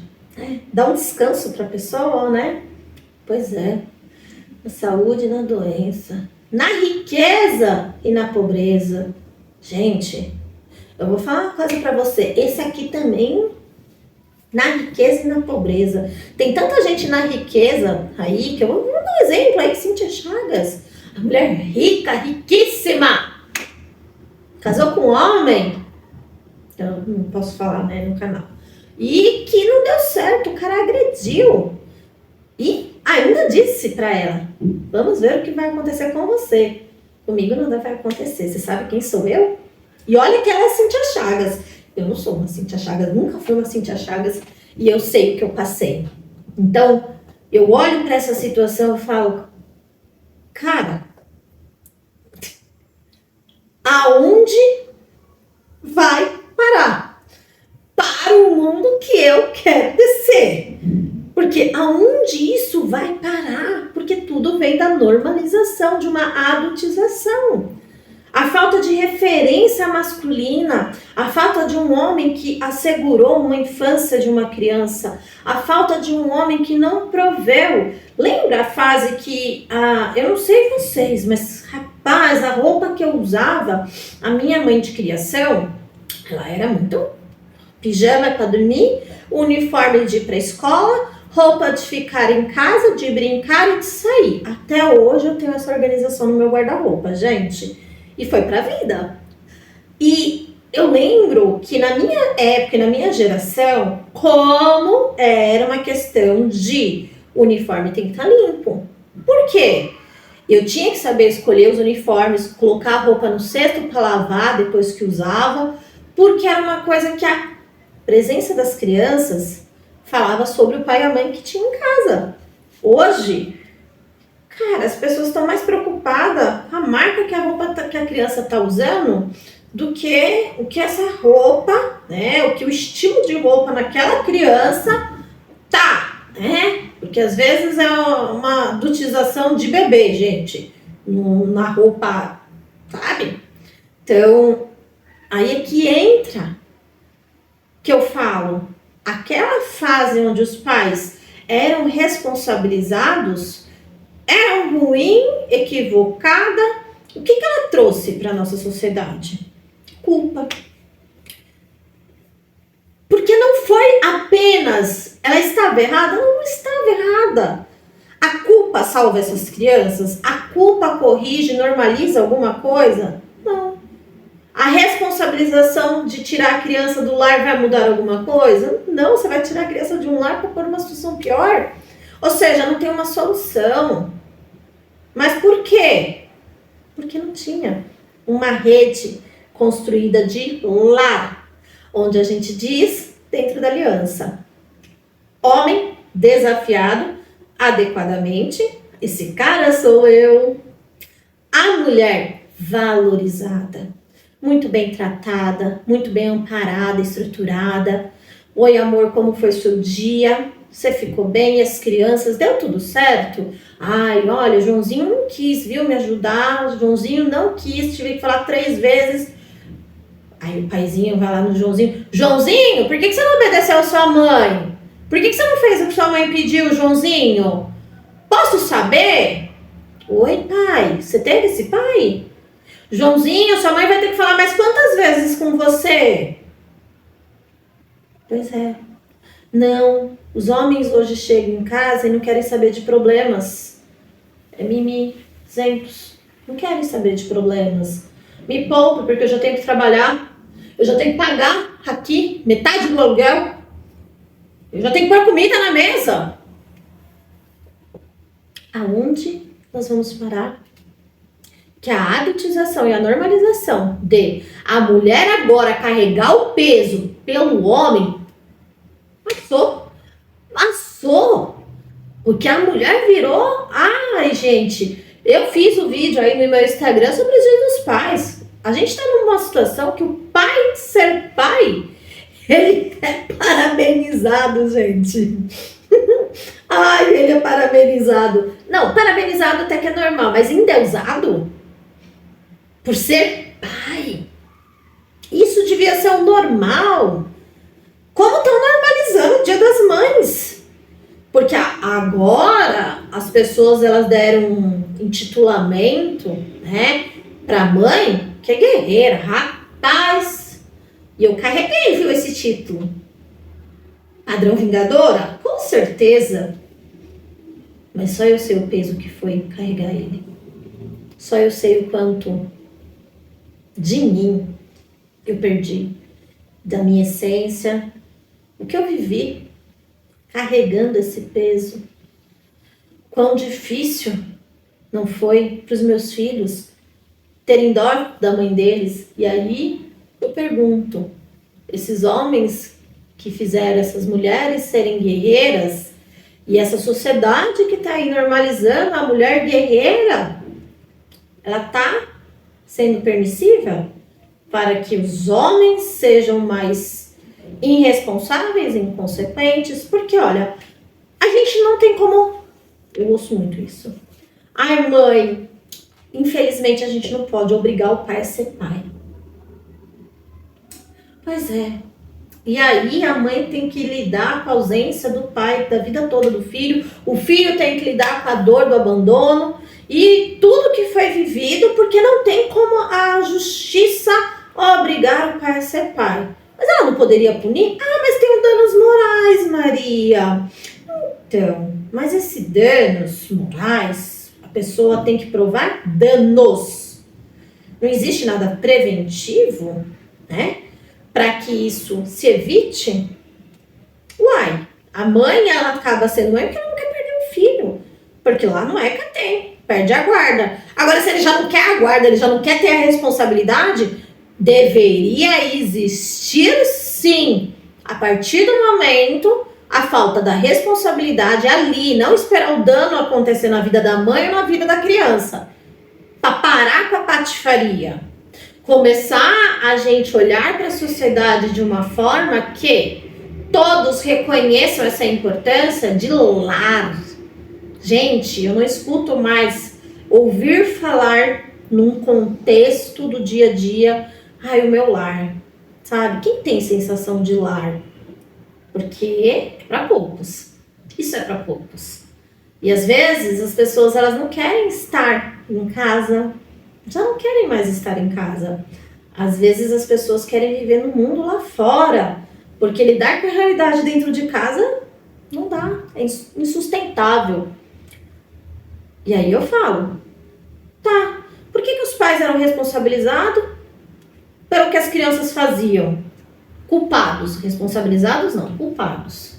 dá um descanso para a pessoa, né? Pois é, na saúde e na doença, na riqueza e na pobreza. Gente, eu vou falar uma coisa pra você. Esse aqui também, na riqueza e na pobreza. Tem tanta gente na riqueza aí, que eu vou dar um exemplo aí, Cíntia Chagas. A mulher rica, riquíssima. Casou com um homem. Eu não posso falar, né, no canal. E que não deu certo, o cara agrediu. E ainda disse pra ela, vamos ver o que vai acontecer com você. Comigo não vai acontecer. Você sabe quem sou eu? E olha que ela é Cíntia Chagas. Eu não sou uma Cíntia Chagas, nunca fui uma Cíntia Chagas. E eu sei o que eu passei. Então, eu olho para essa situação e falo, cara, aonde vai parar? Para o mundo que eu quero descer. Porque aonde isso vai parar? Porque tudo vem da normalização, de uma adultização. A falta de referência masculina, a falta de um homem que assegurou uma infância de uma criança, a falta de um homem que não proveu. Lembra a fase que, eu não sei vocês, mas rapaz, a roupa que eu usava, a minha mãe de criação, ela era muito pijama para dormir, uniforme de ir para a escola, roupa de ficar em casa, de brincar e de sair. Até hoje eu tenho essa organização no meu guarda-roupa, gente. E foi pra vida. E eu lembro que na minha época, na minha geração, como era uma questão de uniforme tem que estar limpo. Por quê? Eu tinha que saber escolher os uniformes, colocar a roupa no cesto para lavar depois que usava, porque era uma coisa que a presença das crianças falava sobre o pai e a mãe que tinha em casa. Hoje, cara, as pessoas estão mais preocupadas com a marca que a roupa que a criança está usando do que o que essa roupa, né? O que o estilo de roupa naquela criança tá, né? Porque às vezes é uma adultização de bebê, gente, na roupa, sabe? Então, aí é que entra que eu falo, aquela fase onde os pais eram responsabilizados era ruim, equivocada. O que ela trouxe para a nossa sociedade? Culpa. Porque não foi apenas ela estava errada, não estava errada. A culpa salva essas crianças? A culpa corrige, normaliza alguma coisa? Não. A responsabilização de tirar a criança do lar vai mudar alguma coisa? Não, você vai tirar a criança de um lar para pôr uma situação pior. Ou seja, não tem uma solução. Mas por quê? Porque não tinha uma rede construída de lar, onde a gente diz, dentro da aliança, homem desafiado adequadamente, esse cara sou eu. A mulher valorizada, muito bem tratada, muito bem amparada, estruturada. Oi, amor, como foi seu dia? Você ficou bem? E as crianças? Deu tudo certo? Ai, olha, o Joãozinho não quis, viu, me ajudar. O Joãozinho não quis, tive que falar 3 vezes. Aí o paizinho vai lá no Joãozinho. Joãozinho, por que você não obedeceu a sua mãe? Por que você não fez o que sua mãe pediu, Joãozinho? Posso saber? Oi, pai. Você teve esse pai? Joãozinho, sua mãe vai ter que falar mais quantas vezes com você? Pois é. Não, os homens hoje chegam em casa e não querem saber de problemas. É mimi, exemplos. Não querem saber de problemas. Me poupe, porque eu já tenho que trabalhar. Eu já tenho que pagar aqui metade do aluguel. Eu já tenho que pôr comida na mesa. Aonde nós vamos parar? Que a adultização e a normalização de a mulher agora carregar o peso pelo homem passou. Porque a mulher virou... Ai, gente, eu fiz o vídeo aí no meu Instagram sobre os dias dos pais. A gente tá numa situação que o pai ser pai, ele é parabenizado, gente. Ai, ele é parabenizado. Não, parabenizado até que é normal, mas endeusado por ser pai. Isso devia ser o normal. Como estão normalizando o Dia das Mães? Porque agora as pessoas elas deram um intitulamento, né, pra mãe, que é guerreira, rapaz. E eu carreguei, viu, esse título. Padrão Vingadora? Com certeza. Mas só eu sei o peso que foi carregar ele. Só eu sei o quanto de mim eu perdi, da minha essência, o que eu vivi carregando esse peso. Quão difícil não foi para os meus filhos terem dó da mãe deles. E aí eu pergunto, esses homens que fizeram essas mulheres serem guerreiras e essa sociedade que está aí normalizando a mulher guerreira, ela está sendo permissiva para que os homens sejam mais irresponsáveis, inconsequentes, porque olha, a gente não tem como, eu ouço muito isso. Ai, mãe, infelizmente a gente não pode obrigar o pai a ser pai. Pois é. E aí a mãe tem que lidar com a ausência do pai da vida toda do filho, o filho tem que lidar com a dor do abandono e tudo que foi vivido, porque não tem como a justiça obrigar o pai a ser pai. Mas ela não poderia punir? Ah, mas tem danos morais, Maria. Então, mas esses danos morais, a pessoa tem que provar danos. Não existe nada preventivo, né? Para que isso se evite. Uai, a mãe, ela acaba sendo mãe porque ela não quer perder o filho. Porque lá não é que tem, perde a guarda. Agora, se ele já não quer a guarda, ele já não quer ter a responsabilidade, deveria existir, sim, a partir do momento, a falta da responsabilidade ali, não esperar o dano acontecer na vida da mãe ou na vida da criança. Para parar com a patifaria. Começar a gente olhar para a sociedade de uma forma que todos reconheçam essa importância de lar. Gente, eu não escuto mais ouvir falar num contexto do dia a dia, ai, o meu lar, sabe? Quem tem sensação de lar? Porque é para poucos. Isso é para poucos. E às vezes as pessoas elas não querem estar em casa, já não querem mais estar em casa. Às vezes as pessoas querem viver no mundo lá fora, Porque lidar com a realidade dentro de casa não dá, é insustentável. E aí eu falo, tá, por que os pais eram responsabilizados pelo que as crianças faziam? Culpados, responsabilizados não, culpados.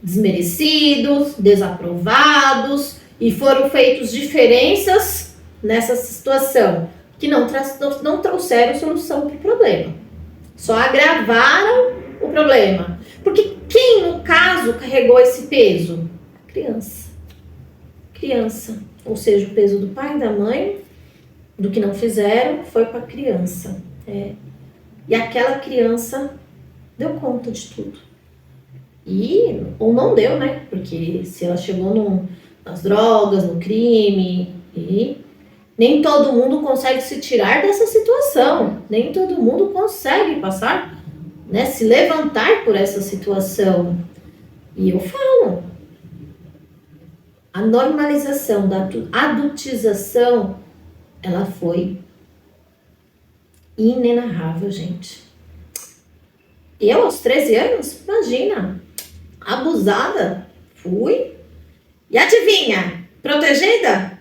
Desmerecidos, desaprovados, e foram feitas diferenças nessa situação, que não trouxeram solução para o problema. Só agravaram o problema. Porque quem, no caso, carregou esse peso? A criança. Criança. Ou seja, o peso do pai e da mãe, do que não fizeram, foi para a criança. E aquela criança deu conta de tudo. Ou não deu, né? Porque se ela chegou nas drogas, no crime, e nem todo mundo consegue se tirar dessa situação. Nem todo mundo consegue passar, né? Se levantar por essa situação. E eu falo, a normalização da adultização, ela foi inenarrável, gente. Eu, aos 13 anos, imagina, abusada, fui. E adivinha? Protegida?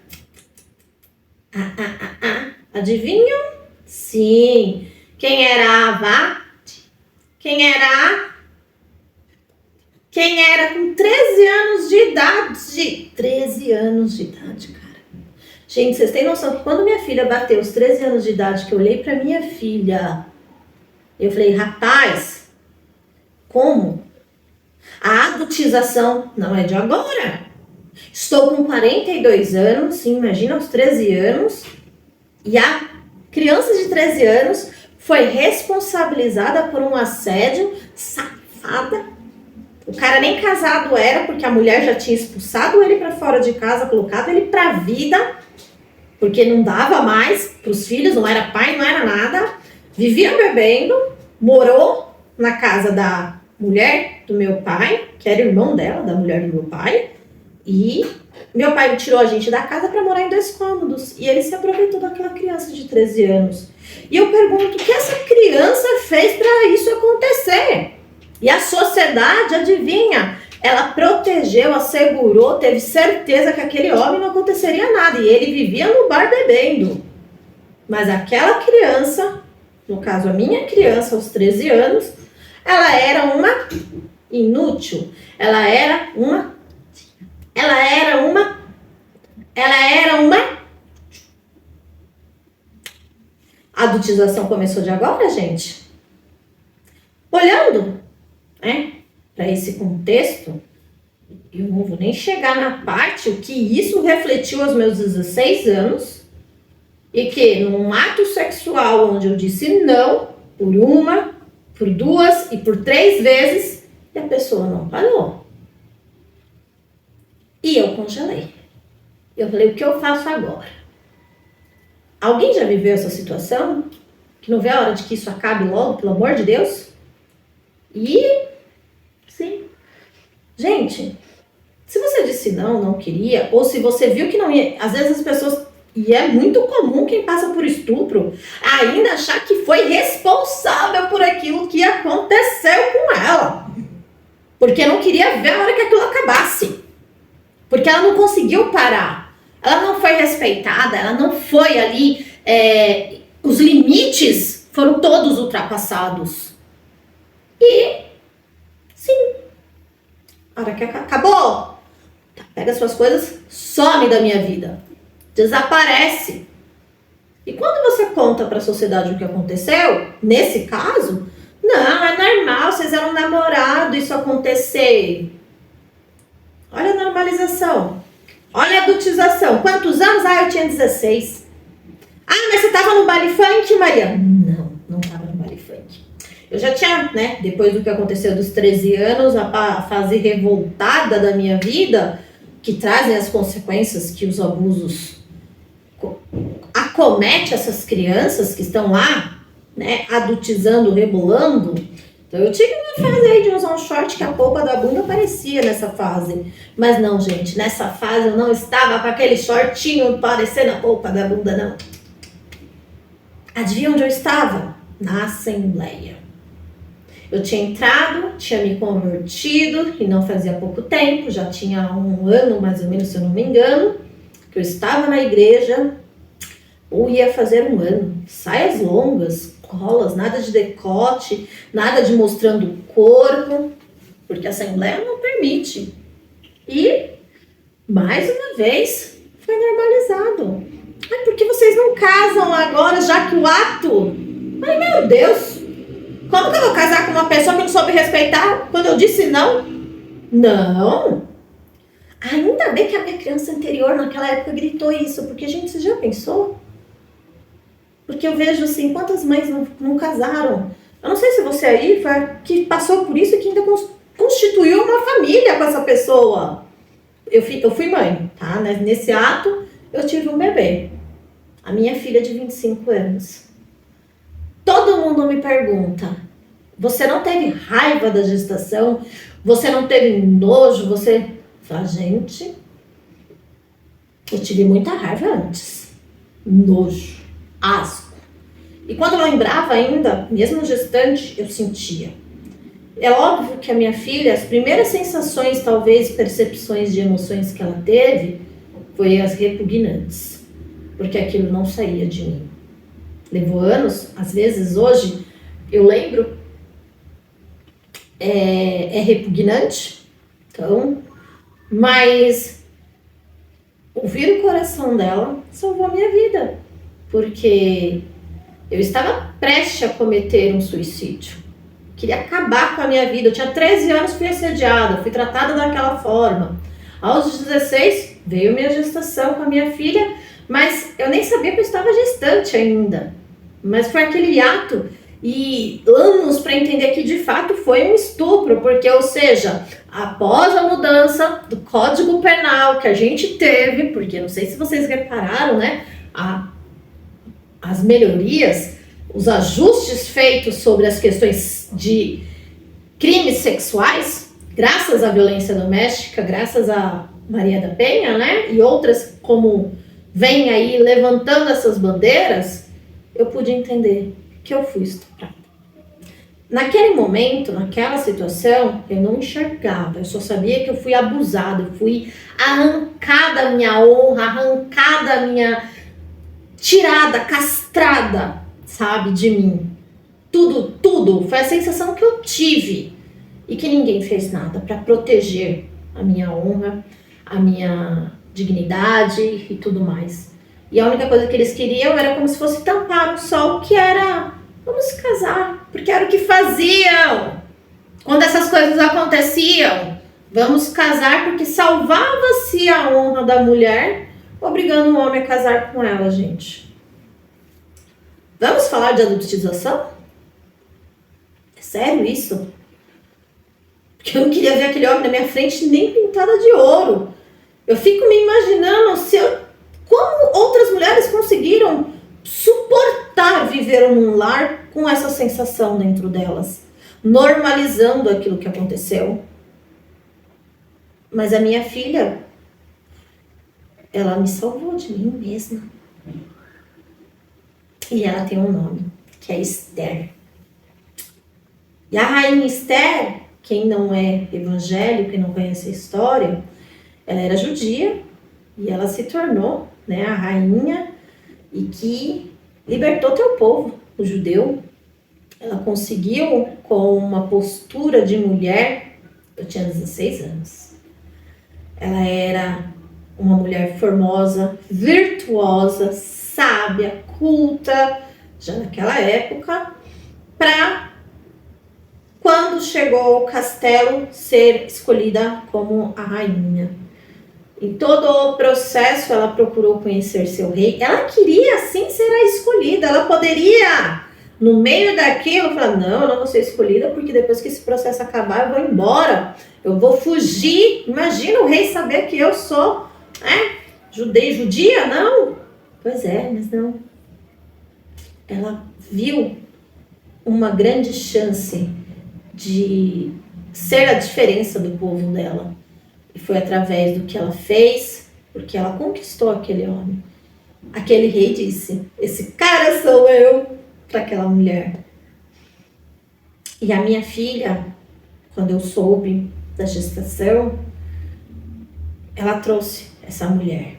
Adivinham? Sim. Quem era a Ava? Quem era com 13 anos de idade? 13 anos de idade, cara. Gente, vocês têm noção que quando minha filha bateu os 13 anos de idade, que eu olhei pra minha filha, eu falei, rapaz, como? A adultização não é de agora. Estou com 42 anos, imagina aos 13 anos, e a criança de 13 anos foi responsabilizada por um assédio safada. O cara nem casado era, porque a mulher já tinha expulsado ele para fora de casa, colocado ele para vida, porque não dava mais para os filhos, não era pai, não era nada. Vivia bebendo, morou na casa da mulher do meu pai, que era irmão dela, da mulher do meu pai, e meu pai tirou a gente da casa para morar em 2 cômodos, e ele se aproveitou daquela criança de 13 anos. E eu pergunto, o que essa criança fez para isso acontecer? E a sociedade, adivinha, ela protegeu, assegurou, teve certeza que aquele homem não aconteceria nada, e ele vivia no bar bebendo. Mas aquela criança, no caso a minha criança aos 13 anos, ela era uma inútil, ela era uma A adultização começou de agora, gente. Olhando, né, para esse contexto, eu não vou nem chegar na parte o que isso refletiu aos meus 16 anos, e que num ato sexual onde eu disse não por 1, por 2 e por 3 vezes, e a pessoa não parou. E eu congelei. Eu falei, o que eu faço agora? Alguém já viveu essa situação? Que não vê a hora de que isso acabe logo, pelo amor de Deus? E, sim. Gente, se você disse não queria, ou se você viu que não ia, às vezes as pessoas, e é muito comum quem passa por estupro, ainda achar que foi responsável por aquilo que aconteceu com ela. Porque não queria ver a hora que aquilo acabasse. Porque ela não conseguiu parar. Ela não foi respeitada, ela não foi ali, os limites foram todos ultrapassados. E, sim, a hora que acabou, pega suas coisas, some da minha vida, desaparece. E quando você conta para a sociedade o que aconteceu, nesse caso, não, é normal, vocês eram namorados, isso acontecer. Olha a normalização. Olha a adultização. Quantos anos? Eu tinha 16. Mas você estava no baile funk, Maria? Não estava no baile funk. Eu já tinha, né, depois do que aconteceu dos 13 anos, a fase revoltada da minha vida, que trazem as consequências que os abusos acometem essas crianças que estão lá, né, adultizando, rebolando. Então eu tive uma fase aí de usar um short que a polpa da bunda aparecia nessa fase. Mas não, gente, nessa fase eu não estava com aquele shortinho parecendo a polpa da bunda, não. Adivinha onde eu estava? Na Assembleia. Eu tinha entrado, tinha me convertido, e não fazia pouco tempo, já tinha um ano mais ou menos, se eu não me engano, que eu estava na igreja, ou ia fazer um ano. Saias longas, colas, nada de decote, nada de mostrando o corpo, porque a Assembleia não permite. E, mais uma vez, foi normalizado. Ai, por que vocês não casam agora, já que o ato... Ai, meu Deus! Como que eu vou casar com uma pessoa que não soube respeitar quando eu disse não? Não! Ainda bem que a minha criança anterior naquela época gritou isso, porque, gente, você já pensou? Porque eu vejo assim, quantas mães não casaram? Eu não sei se você aí foi que passou por isso e que ainda constituiu uma família com essa pessoa. Eu fui mãe, tá? Nesse ato, eu tive um bebê. A minha filha de 25 anos. Todo mundo me pergunta, você não teve raiva da gestação? Você não teve nojo? Você... Fala, gente, eu tive muita raiva antes. Nojo, asco. E quando eu lembrava ainda, mesmo gestante, eu sentia. É óbvio que a minha filha, as primeiras sensações, talvez percepções de emoções que ela teve, foi as repugnantes. Porque aquilo não saía de mim. Levou anos, às vezes hoje, eu lembro, é repugnante, então, mas ouvir o coração dela salvou a minha vida, porque eu estava prestes a cometer um suicídio, queria acabar com a minha vida, eu tinha 13 anos, fui assediada, fui tratada daquela forma, aos 16 veio minha gestação com a minha filha, mas eu nem sabia que eu estava gestante ainda. Mas foi aquele ato e anos para entender que de fato foi um estupro, porque, ou seja, após a mudança do Código Penal que a gente teve, porque não sei se vocês repararam, né, as melhorias, os ajustes feitos sobre as questões de crimes sexuais, graças à violência doméstica, graças a Maria da Penha, né, e outras como vem aí levantando essas bandeiras, eu pude entender que eu fui estuprada. Naquele momento, naquela situação, eu não enxergava, eu só sabia que eu fui abusada, eu fui arrancada a minha honra, arrancada a minha... tirada, castrada, sabe, de mim. Tudo, foi a sensação que eu tive e que ninguém fez nada para proteger a minha honra, a minha dignidade e tudo mais. E a única coisa que eles queriam era como se fosse tampar o sol, que era, vamos casar, porque era o que faziam. Quando essas coisas aconteciam, vamos casar porque salvava-se a honra da mulher, obrigando o homem a casar com ela, gente. Vamos falar de adultização? É sério isso? Porque eu não queria ver aquele homem na minha frente nem pintada de ouro. Eu fico me imaginando como outras mulheres conseguiram suportar viver num lar com essa sensação dentro delas, normalizando aquilo que aconteceu. Mas a minha filha, ela me salvou de mim mesma. E ela tem um nome, que é Esther. E a rainha Esther, quem não é evangélico e não conhece a história, ela era judia e ela se tornou, né, a rainha e que libertou teu povo, o judeu. Ela conseguiu, com uma postura de mulher, eu tinha 16 anos. Ela era uma mulher formosa, virtuosa, sábia, culta, já naquela época, para quando chegou ao castelo ser escolhida como a rainha. Em todo o processo ela procurou conhecer seu rei. Ela queria sim ser a escolhida. Ela poderia, no meio daquilo, falar, não, eu não vou ser escolhida porque depois que esse processo acabar eu vou embora. Eu vou fugir. Imagina o rei saber que eu sou judia, não? Pois é, mas não. Ela viu uma grande chance de ser a diferença do povo dela. E foi através do que ela fez, porque ela conquistou aquele homem. Aquele rei disse, esse cara sou eu, para aquela mulher. E a minha filha, quando eu soube da gestação, ela trouxe essa mulher.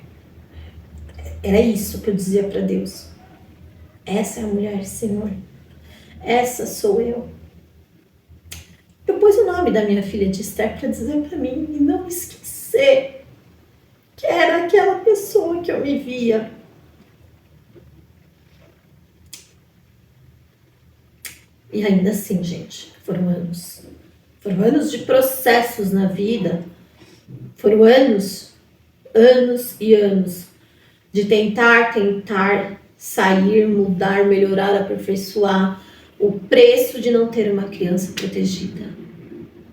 Era isso que eu dizia para Deus. Essa é a mulher, Senhor. Essa sou eu. Eu pus o nome da minha filha de Esther para dizer para mim e não esquecer que era aquela pessoa que eu me via. E ainda assim, gente, foram anos. Foram anos de processos na vida. Foram anos e anos de tentar sair, mudar, melhorar, aperfeiçoar o preço de não ter uma criança protegida.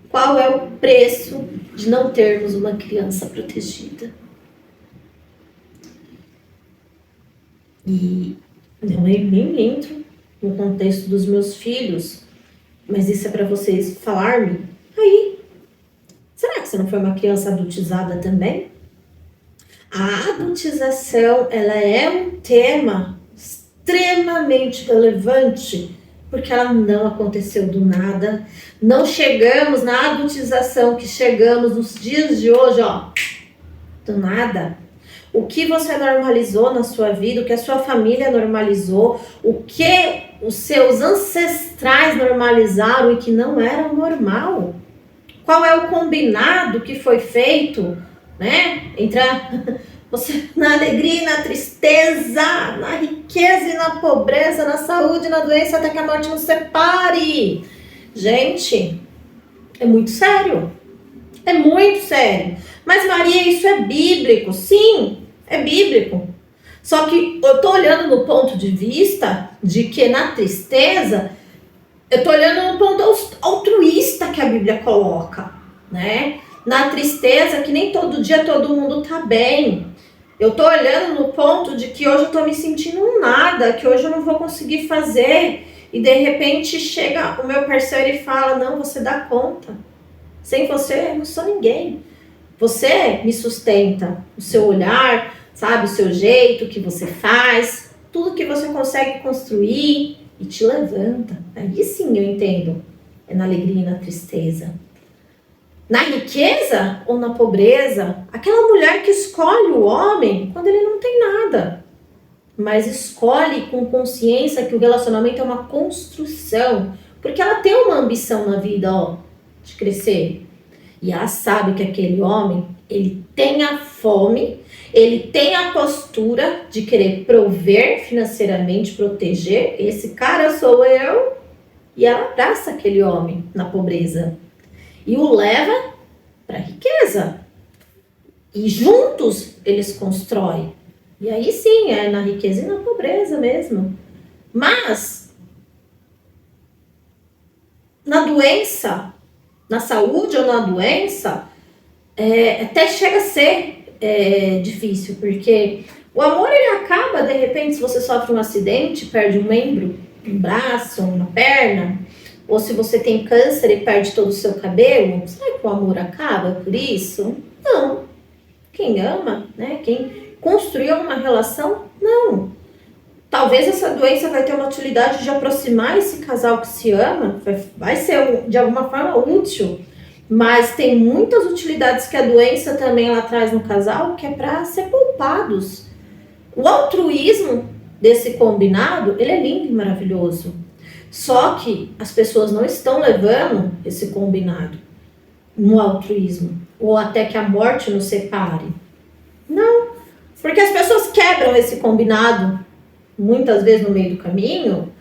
Qual é o preço de não termos uma criança protegida? E eu nem entro no contexto dos meus filhos, mas isso é para vocês falar-me. Aí, será que você não foi uma criança adultizada também? A adultização, ela é um tema extremamente relevante, porque ela não aconteceu do nada. Não chegamos na adultização que chegamos nos dias de hoje, do nada. O que você normalizou na sua vida, o que a sua família normalizou, o que os seus ancestrais normalizaram e que não era normal. Qual é o combinado que foi feito, né? Entre você na alegria e na tristeza, na riqueza e na pobreza, na saúde e na doença, até que a morte nos separe. Gente, é muito sério. É muito sério. Mas Maria, isso é bíblico? Sim, é bíblico. Só que eu tô olhando no ponto de vista de que na tristeza, eu tô olhando no ponto altruísta que a Bíblia coloca, né? Na tristeza que nem todo dia todo mundo tá bem. Eu tô olhando no ponto de que hoje eu tô me sentindo um nada, que hoje eu não vou conseguir fazer. E de repente chega o meu parceiro e fala, não, você dá conta. Sem você, eu não sou ninguém. Você me sustenta, o seu olhar, sabe, o seu jeito, o que você faz, tudo que você consegue construir e te levanta. Aí sim eu entendo. É na alegria e na tristeza. Na riqueza ou na pobreza? Aquela mulher que escolhe o homem quando ele não tem nada. Mas escolhe com consciência que o relacionamento é uma construção. Porque ela tem uma ambição na vida, de crescer. E ela sabe que aquele homem, ele tem a fome, ele tem a postura de querer prover financeiramente, proteger. Esse cara sou eu. E ela abraça aquele homem na pobreza. E o leva para a riqueza. E juntos eles constroem. E aí sim, é na riqueza e na pobreza mesmo. Mas, na doença, na saúde ou na doença, até chega a ser difícil, porque o amor ele acaba, de repente, se você sofre um acidente, perde um membro, um braço, uma perna, ou se você tem câncer e perde todo o seu cabelo, será que o amor acaba por isso? Não. Quem ama, né? Quem construiu uma relação, não. Talvez essa doença vai ter uma utilidade de aproximar esse casal que se ama, vai ser de alguma forma útil, mas tem muitas utilidades que a doença também ela traz no casal, que é para ser poupados. O altruísmo desse combinado, ele é lindo e maravilhoso. Só que as pessoas não estão levando esse combinado no altruísmo, ou até que a morte nos separe. Não, porque as pessoas quebram esse combinado muitas vezes no meio do caminho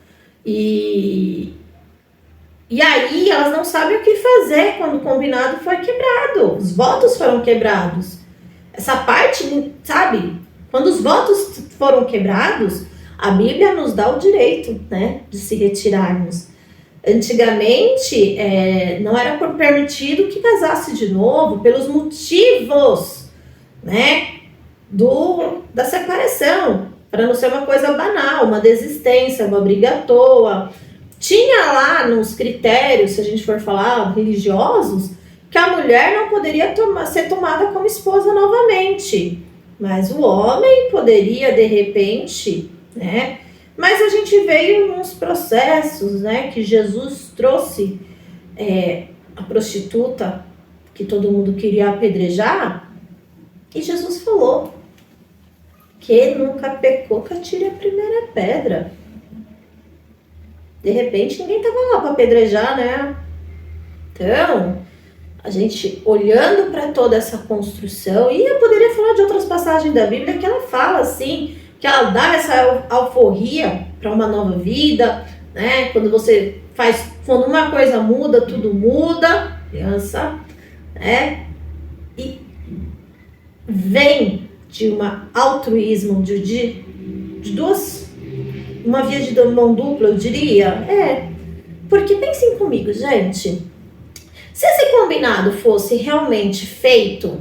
e aí elas não sabem o que fazer quando o combinado foi quebrado, os votos foram quebrados. Essa parte, sabe, quando os votos foram quebrados, a Bíblia nos dá o direito, né, de se retirarmos. Antigamente, não era permitido que casasse de novo pelos motivos, né, da separação, para não ser uma coisa banal, uma desistência, uma briga à toa. Tinha lá nos critérios, se a gente for falar religiosos, que a mulher não poderia ser tomada como esposa novamente, mas o homem poderia de repente, né? Mas a gente veio nos processos, né, que Jesus trouxe a prostituta que todo mundo queria apedrejar, e Jesus falou: quem nunca pecou, que atire a primeira pedra. De repente, ninguém estava lá para apedrejar, né? Então, a gente olhando para toda essa construção, e eu poderia falar de outras passagens da Bíblia que ela fala assim, que ela dá essa alforria para uma nova vida, né? Quando você faz, quando uma coisa muda, tudo muda, criança, né? E vem de um altruísmo, de duas, uma via de mão dupla, eu diria. Porque pensem comigo, gente. Se esse combinado fosse realmente feito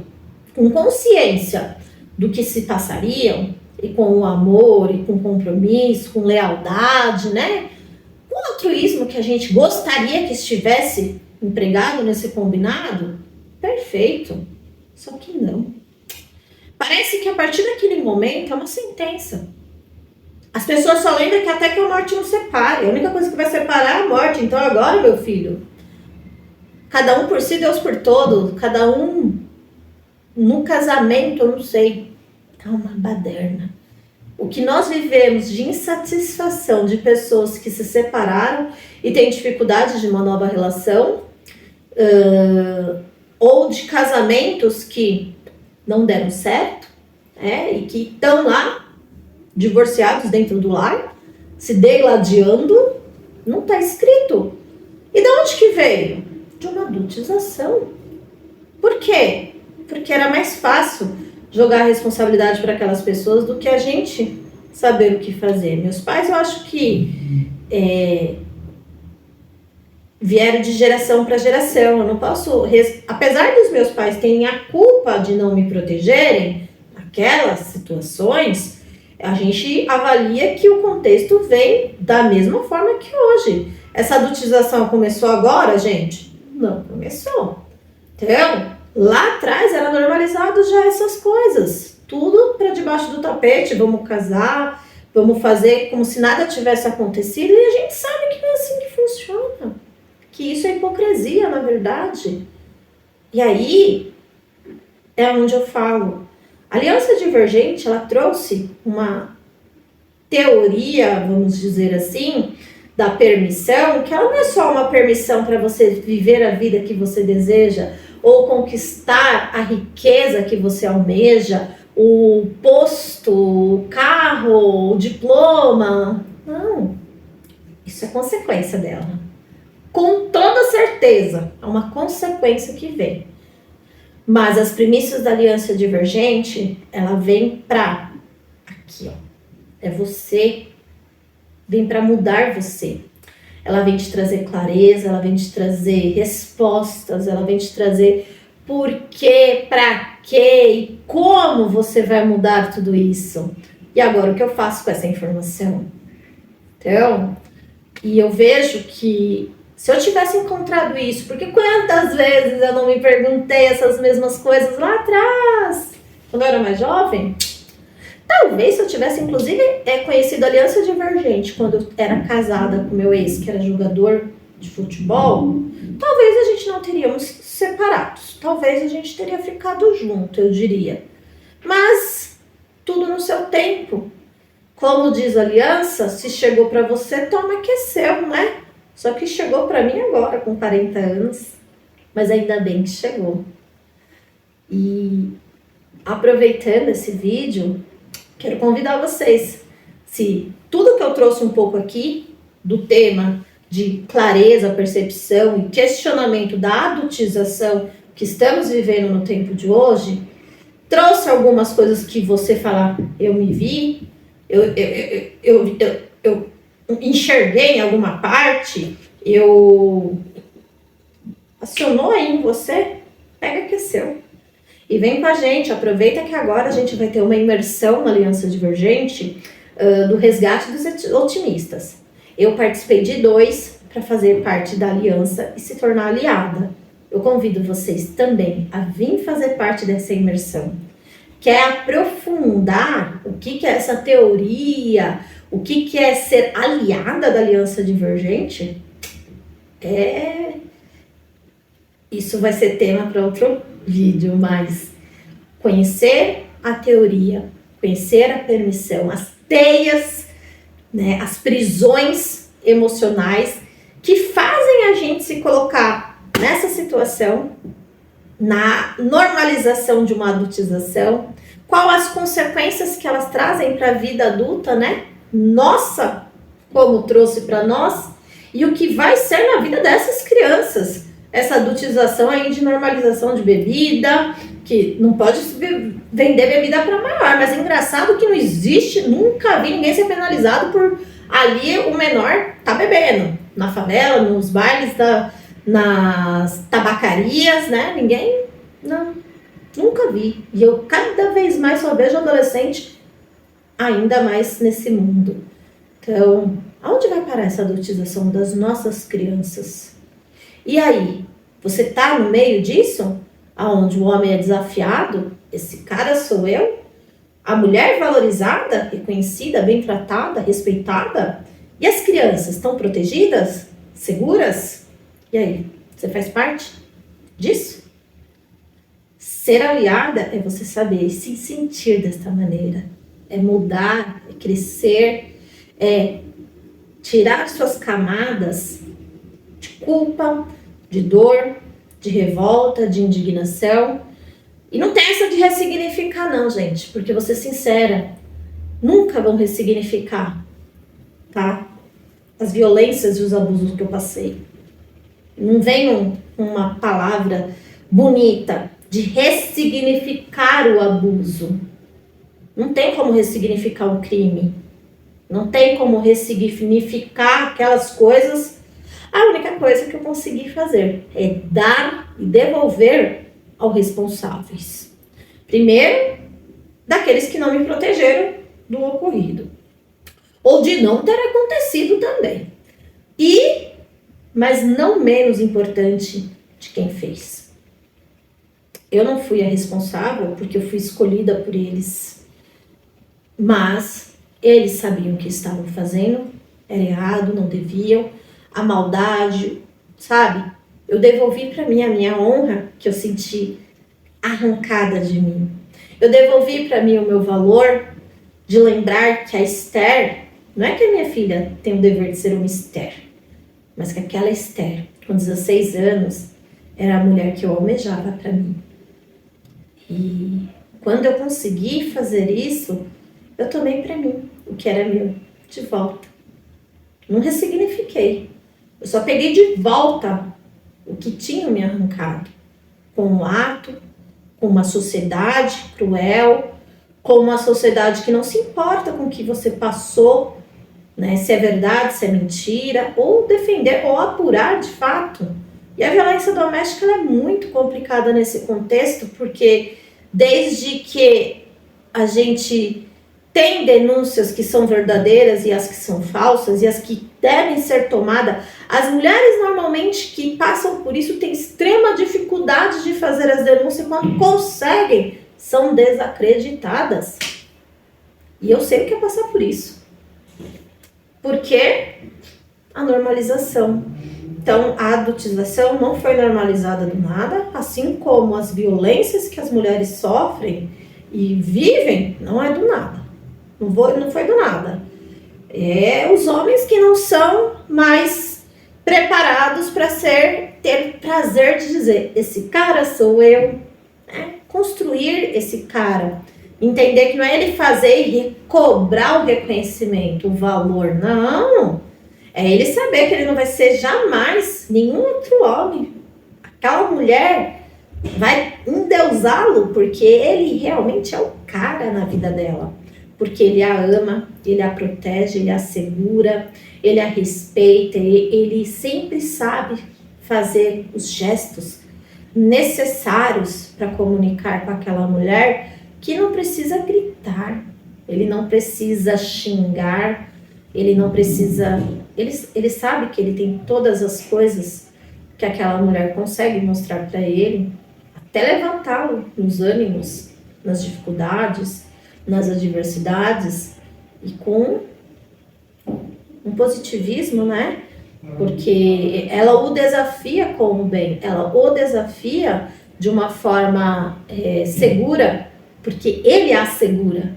com consciência do que se passariam, e com o amor, e com compromisso, com lealdade, né? Com o altruísmo que a gente gostaria que estivesse empregado nesse combinado, perfeito. Só que não. Parece que a partir daquele momento é uma sentença. As pessoas só lembram que até que a morte nos separe. A única coisa que vai separar é a morte. Então agora, meu filho, cada um por si, Deus por todo. Cada um no casamento, eu não sei. É uma baderna. O que nós vivemos de insatisfação de pessoas que se separaram e têm dificuldade de uma nova relação, ou de casamentos que não deram certo, e que estão lá, divorciados dentro do lar, se degladiando, não está escrito. E de onde que veio? De uma adultização. Por quê? Porque era mais fácil jogar a responsabilidade para aquelas pessoas do que a gente saber o que fazer. Meus pais, eu acho que vieram de geração para geração. Eu não posso, apesar dos meus pais terem a culpa de não me protegerem naquelas situações, a gente avalia que o contexto vem da mesma forma que hoje. Essa adultização começou agora, gente? Não começou. Então, lá atrás era normalizado já essas coisas. Tudo para debaixo do tapete. Vamos casar, vamos fazer como se nada tivesse acontecido. E a gente sabe que não é assim que funciona. Que isso é hipocrisia, na verdade. E aí é onde eu falo. A Aliança Divergente, ela trouxe uma teoria, vamos dizer assim, da permissão, que ela não é só uma permissão para você viver a vida que você deseja, ou conquistar a riqueza que você almeja, o posto, o carro, o diploma. Não, isso é consequência dela. Com toda certeza, é uma consequência que vem. Mas as premissas da Aliança Divergente, ela vem para aqui, ó. É você, vem para mudar você. Ela vem te trazer clareza, ela vem te trazer respostas, ela vem te trazer por quê, para quê e como você vai mudar tudo isso. E agora, o que eu faço com essa informação? Então, e eu vejo que se eu tivesse encontrado isso, porque quantas vezes eu não me perguntei essas mesmas coisas lá atrás, quando eu era mais jovem? Talvez se eu tivesse, inclusive, conhecido a Aliança Divergente quando eu era casada com meu ex, que era jogador de futebol, talvez a gente não teríamos separados. Talvez a gente teria ficado junto, eu diria. Mas tudo no seu tempo. Como diz a Aliança, se chegou para você, toma que é seu, né? Só que chegou para mim agora, com 40 anos. Mas ainda bem que chegou. E aproveitando esse vídeo, quero convidar vocês, se tudo que eu trouxe um pouco aqui, do tema de clareza, percepção e questionamento da adultização que estamos vivendo no tempo de hoje, trouxe algumas coisas que você fala, eu me vi, eu enxerguei em alguma parte, acionou aí em você, pega que é seu. E vem com a gente, aproveita que agora a gente vai ter uma imersão na Aliança Divergente do resgate dos otimistas. Eu participei de 2 para fazer parte da aliança e se tornar aliada. Eu convido vocês também a vir fazer parte dessa imersão. Quer aprofundar o que é essa teoria, o que é ser aliada da Aliança Divergente? Isso vai ser tema para outro vídeo, mas conhecer a teoria, conhecer a permissão, as teias, né, as prisões emocionais que fazem a gente se colocar nessa situação, na normalização de uma adultização, qual as consequências que elas trazem para a vida adulta, né? Nossa, como trouxe para nós, e o que vai ser na vida dessas crianças. Essa adultização aí de normalização de bebida, que não pode vender bebida para maior, mas é engraçado que não existe, nunca vi ninguém ser penalizado por ali o menor tá bebendo, na favela, nos bailes, nas tabacarias, né? Ninguém, não, nunca vi. E eu cada vez mais só vejo adolescente ainda mais nesse mundo. Então, aonde vai parar essa adultização das nossas crianças? E aí, você tá no meio disso? Aonde o homem é desafiado? Esse cara sou eu? A mulher valorizada, reconhecida, bem tratada, respeitada? E as crianças estão protegidas? Seguras? E aí, você faz parte disso? Ser aliada é você saber se sentir desta maneira. É mudar, é crescer, é tirar suas camadas de culpa, de dor, de revolta, de indignação. E não tem essa de ressignificar não, gente, porque vou ser sincera, nunca vão ressignificar, tá? As violências e os abusos que eu passei. Não vem uma palavra bonita de ressignificar o abuso. Não tem como ressignificar um crime. Não tem como ressignificar aquelas coisas. A única coisa que eu consegui fazer é dar e devolver aos responsáveis. Primeiro, daqueles que não me protegeram do ocorrido. Ou de não ter acontecido também. Mas não menos importante, de quem fez. Eu não fui a responsável porque eu fui escolhida por eles. Mas eles sabiam o que estavam fazendo, era errado, não deviam. A maldade, sabe? Eu devolvi para mim a minha honra que eu senti arrancada de mim. Eu devolvi para mim o meu valor de lembrar que a Esther, não é que a minha filha tem o dever de ser uma Esther, mas que aquela Esther, com 16 anos, era a mulher que eu almejava para mim. E quando eu consegui fazer isso, eu tomei para mim o que era meu de volta. Não ressignifiquei. Eu só peguei de volta o que tinha me arrancado. Com um ato, com uma sociedade cruel, com uma sociedade que não se importa com o que você passou, né? Se é verdade, se é mentira, ou defender, ou apurar de fato. E a violência doméstica ela é muito complicada nesse contexto, porque desde que a gente tem denúncias que são verdadeiras e as que são falsas e as que devem ser tomadas, as mulheres normalmente que passam por isso têm extrema dificuldade de fazer as denúncias, quando conseguem, são desacreditadas. E eu sei o que é passar por isso. Porque a normalização. Então, a adultização não foi normalizada do nada, assim como as violências que as mulheres sofrem e vivem, não é do nada. Não foi do nada. É os homens que não são mais preparados para ter prazer de dizer, esse cara sou eu. Construir esse cara. Entender que não é ele fazer e cobrar o reconhecimento, o valor. Não. É ele saber que ele não vai ser jamais nenhum outro homem. Aquela mulher vai endeusá-lo porque ele realmente é o cara na vida dela. Porque ele a ama, ele a protege, ele a segura, ele a respeita, ele sempre sabe fazer os gestos necessários para comunicar com aquela mulher que não precisa gritar, ele não precisa xingar, ele não precisa... Ele sabe que ele tem todas as coisas que aquela mulher consegue mostrar para ele, até levantá-lo nos ânimos, nas dificuldades, nas adversidades, e com um positivismo, né? Porque ela o desafia com o bem, ela o desafia de uma forma segura, porque ele a segura.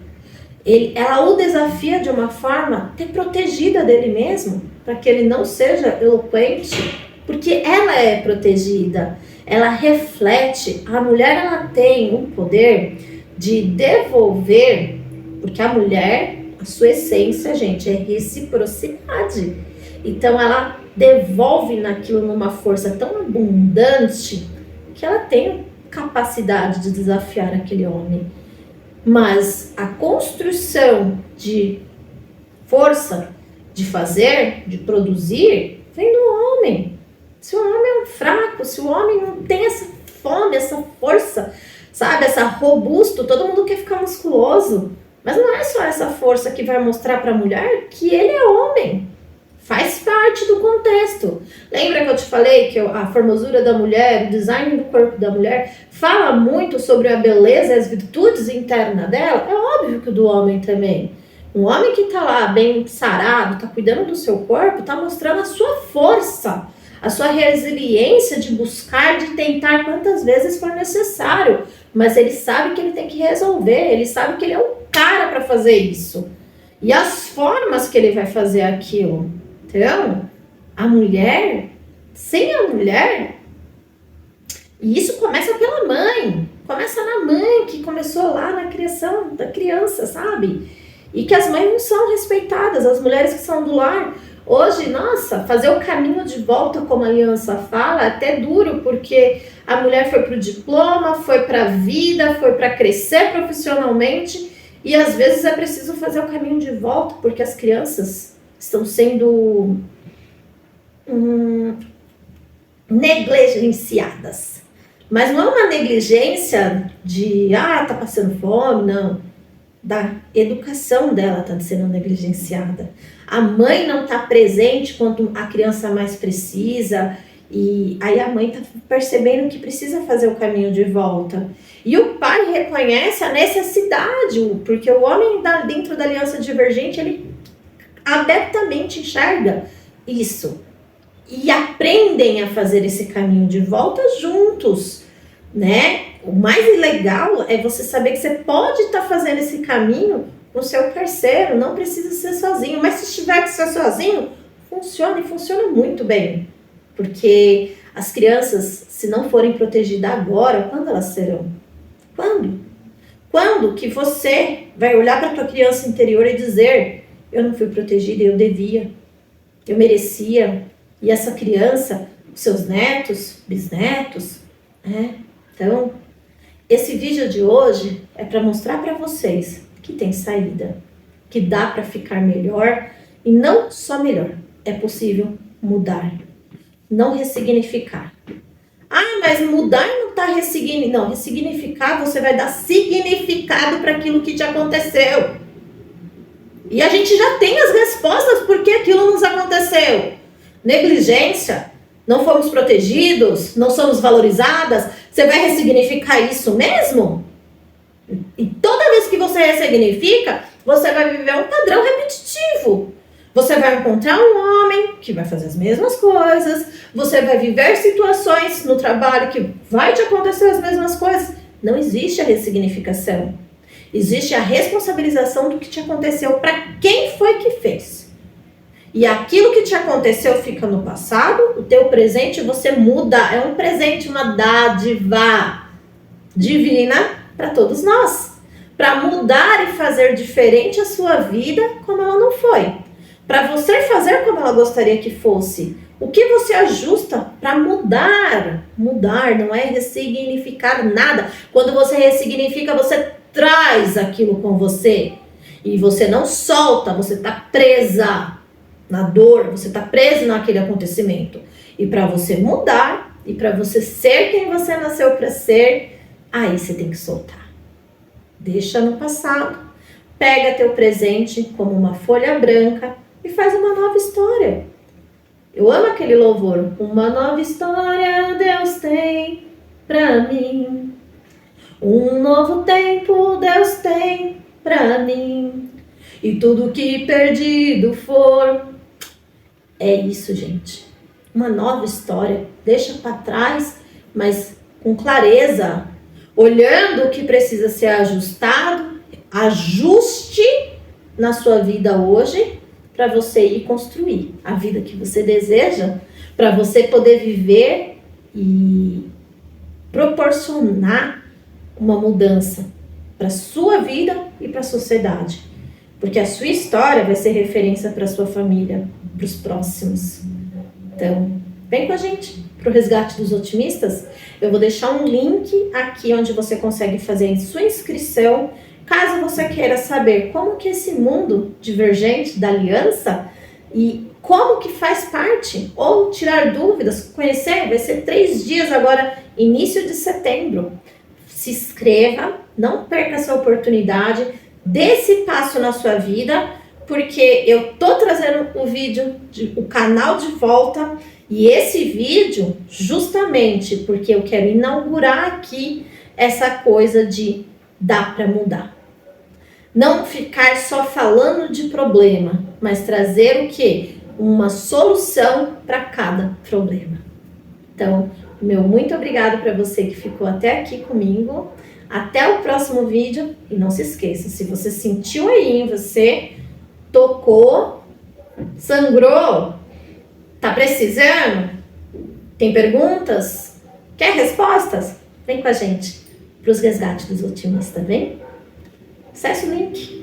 Ela o desafia de uma forma até protegida dele mesmo, para que ele não seja eloquente, porque ela é protegida, ela reflete. A mulher, ela tem um poder de devolver, porque a mulher, a sua essência, gente, é reciprocidade. Então ela devolve naquilo numa força tão abundante que ela tem capacidade de desafiar aquele homem. Mas a construção de força, de fazer, de produzir, vem do homem. Se o homem é um fraco, se o homem não tem essa fome, essa força, sabe, essa robusto, todo mundo quer ficar musculoso. Mas não é só essa força que vai mostrar para a mulher que ele é homem. Faz parte do contexto. Lembra que eu te falei que a formosura da mulher, o design do corpo da mulher, fala muito sobre a beleza e as virtudes internas dela? É óbvio que o do homem também. Um homem que tá lá bem sarado, tá cuidando do seu corpo, tá mostrando a sua força, a sua resiliência de buscar, de tentar quantas vezes for necessário. Mas ele sabe que ele tem que resolver, ele sabe que ele é o cara para fazer isso. E as formas que ele vai fazer aquilo. Então, a mulher, sem a mulher, e isso começa pela mãe, começa na mãe que começou lá na criação da criança, sabe? E que as mães não são respeitadas, as mulheres que são do lar. Hoje, nossa, fazer o caminho de volta, como a aliança fala, é até duro, porque a mulher foi para o diploma, foi para a vida, foi para crescer profissionalmente, e às vezes é preciso fazer o caminho de volta, porque as crianças estão sendo negligenciadas. Mas não é uma negligência de, tá passando fome, não. Da educação dela está sendo negligenciada. A mãe não está presente quando a criança mais precisa, e aí a mãe está percebendo que precisa fazer o caminho de volta. E o pai reconhece a necessidade, porque o homem dentro da aliança divergente, ele abertamente enxerga isso. E aprendem a fazer esse caminho de volta juntos, né? O mais legal é você saber que você pode estar fazendo esse caminho com o seu parceiro, não precisa ser sozinho, mas se tiver que ser sozinho, funciona e funciona muito bem. Porque as crianças, se não forem protegidas agora, quando elas serão? Quando? Quando que você vai olhar para a tua criança interior e dizer: eu não fui protegida, eu devia, eu merecia. E essa criança, seus netos, bisnetos, né? Então, esse vídeo de hoje é para mostrar para vocês que tem saída, que dá para ficar melhor, e não só melhor, é possível mudar, não ressignificar. Mas mudar não tá ressignificando. Não, ressignificar, você vai dar significado para aquilo que te aconteceu. E a gente já tem as respostas por que aquilo nos aconteceu. Negligência, não fomos protegidos, não somos valorizadas. Você vai ressignificar isso mesmo? E toda vez que você ressignifica, você vai viver um padrão repetitivo. Você vai encontrar um homem que vai fazer as mesmas coisas, você vai viver situações no trabalho que vai te acontecer as mesmas coisas. Não existe a ressignificação. Existe a responsabilização do que te aconteceu para quem foi que fez. E aquilo que te aconteceu fica no passado, o teu presente você muda. É um presente, uma dádiva divina para todos nós. Para mudar e fazer diferente a sua vida como ela não foi. Para você fazer como ela gostaria que fosse. O que você ajusta para mudar? Mudar não é ressignificar nada. Quando você ressignifica, você traz aquilo com você. E você não solta, você está presa na dor, você está preso naquele acontecimento. E para você mudar, e para você ser quem você nasceu para ser, aí você tem que soltar. Deixa no passado, pega teu presente como uma folha branca e faz uma nova história. Eu amo aquele louvor. Uma nova história Deus tem pra mim. Um novo tempo Deus tem pra mim. E tudo que perdido for, É isso, gente. Uma nova história. Deixa para trás, mas com clareza, olhando o que precisa ser ajustado, ajuste na sua vida hoje para você ir construir a vida que você deseja, para você poder viver e proporcionar uma mudança para sua vida e para a sociedade. Porque a sua história vai ser referência para a sua família, para os próximos. Então, vem com a gente para o Resgate dos Otimistas. Eu vou deixar um link aqui onde você consegue fazer a sua inscrição, caso você queira saber como que esse mundo divergente da aliança e como que faz parte, ou tirar dúvidas, conhecer, vai ser 3 dias agora, início de setembro. Se inscreva, não perca essa oportunidade, dê esse passo na sua vida, porque eu tô trazendo o canal de volta, e esse vídeo justamente porque eu quero inaugurar aqui essa coisa de dá para mudar. Não ficar só falando de problema, mas trazer o quê? Uma solução para cada problema. Então, meu muito obrigado para você que ficou até aqui comigo. Até o próximo vídeo. E não se esqueça, se você sentiu aí em você, tocou, sangrou, tá precisando? Tem perguntas? Quer respostas? Vem com a gente para os Resgates dos Otimistas, vem? Acesse o link.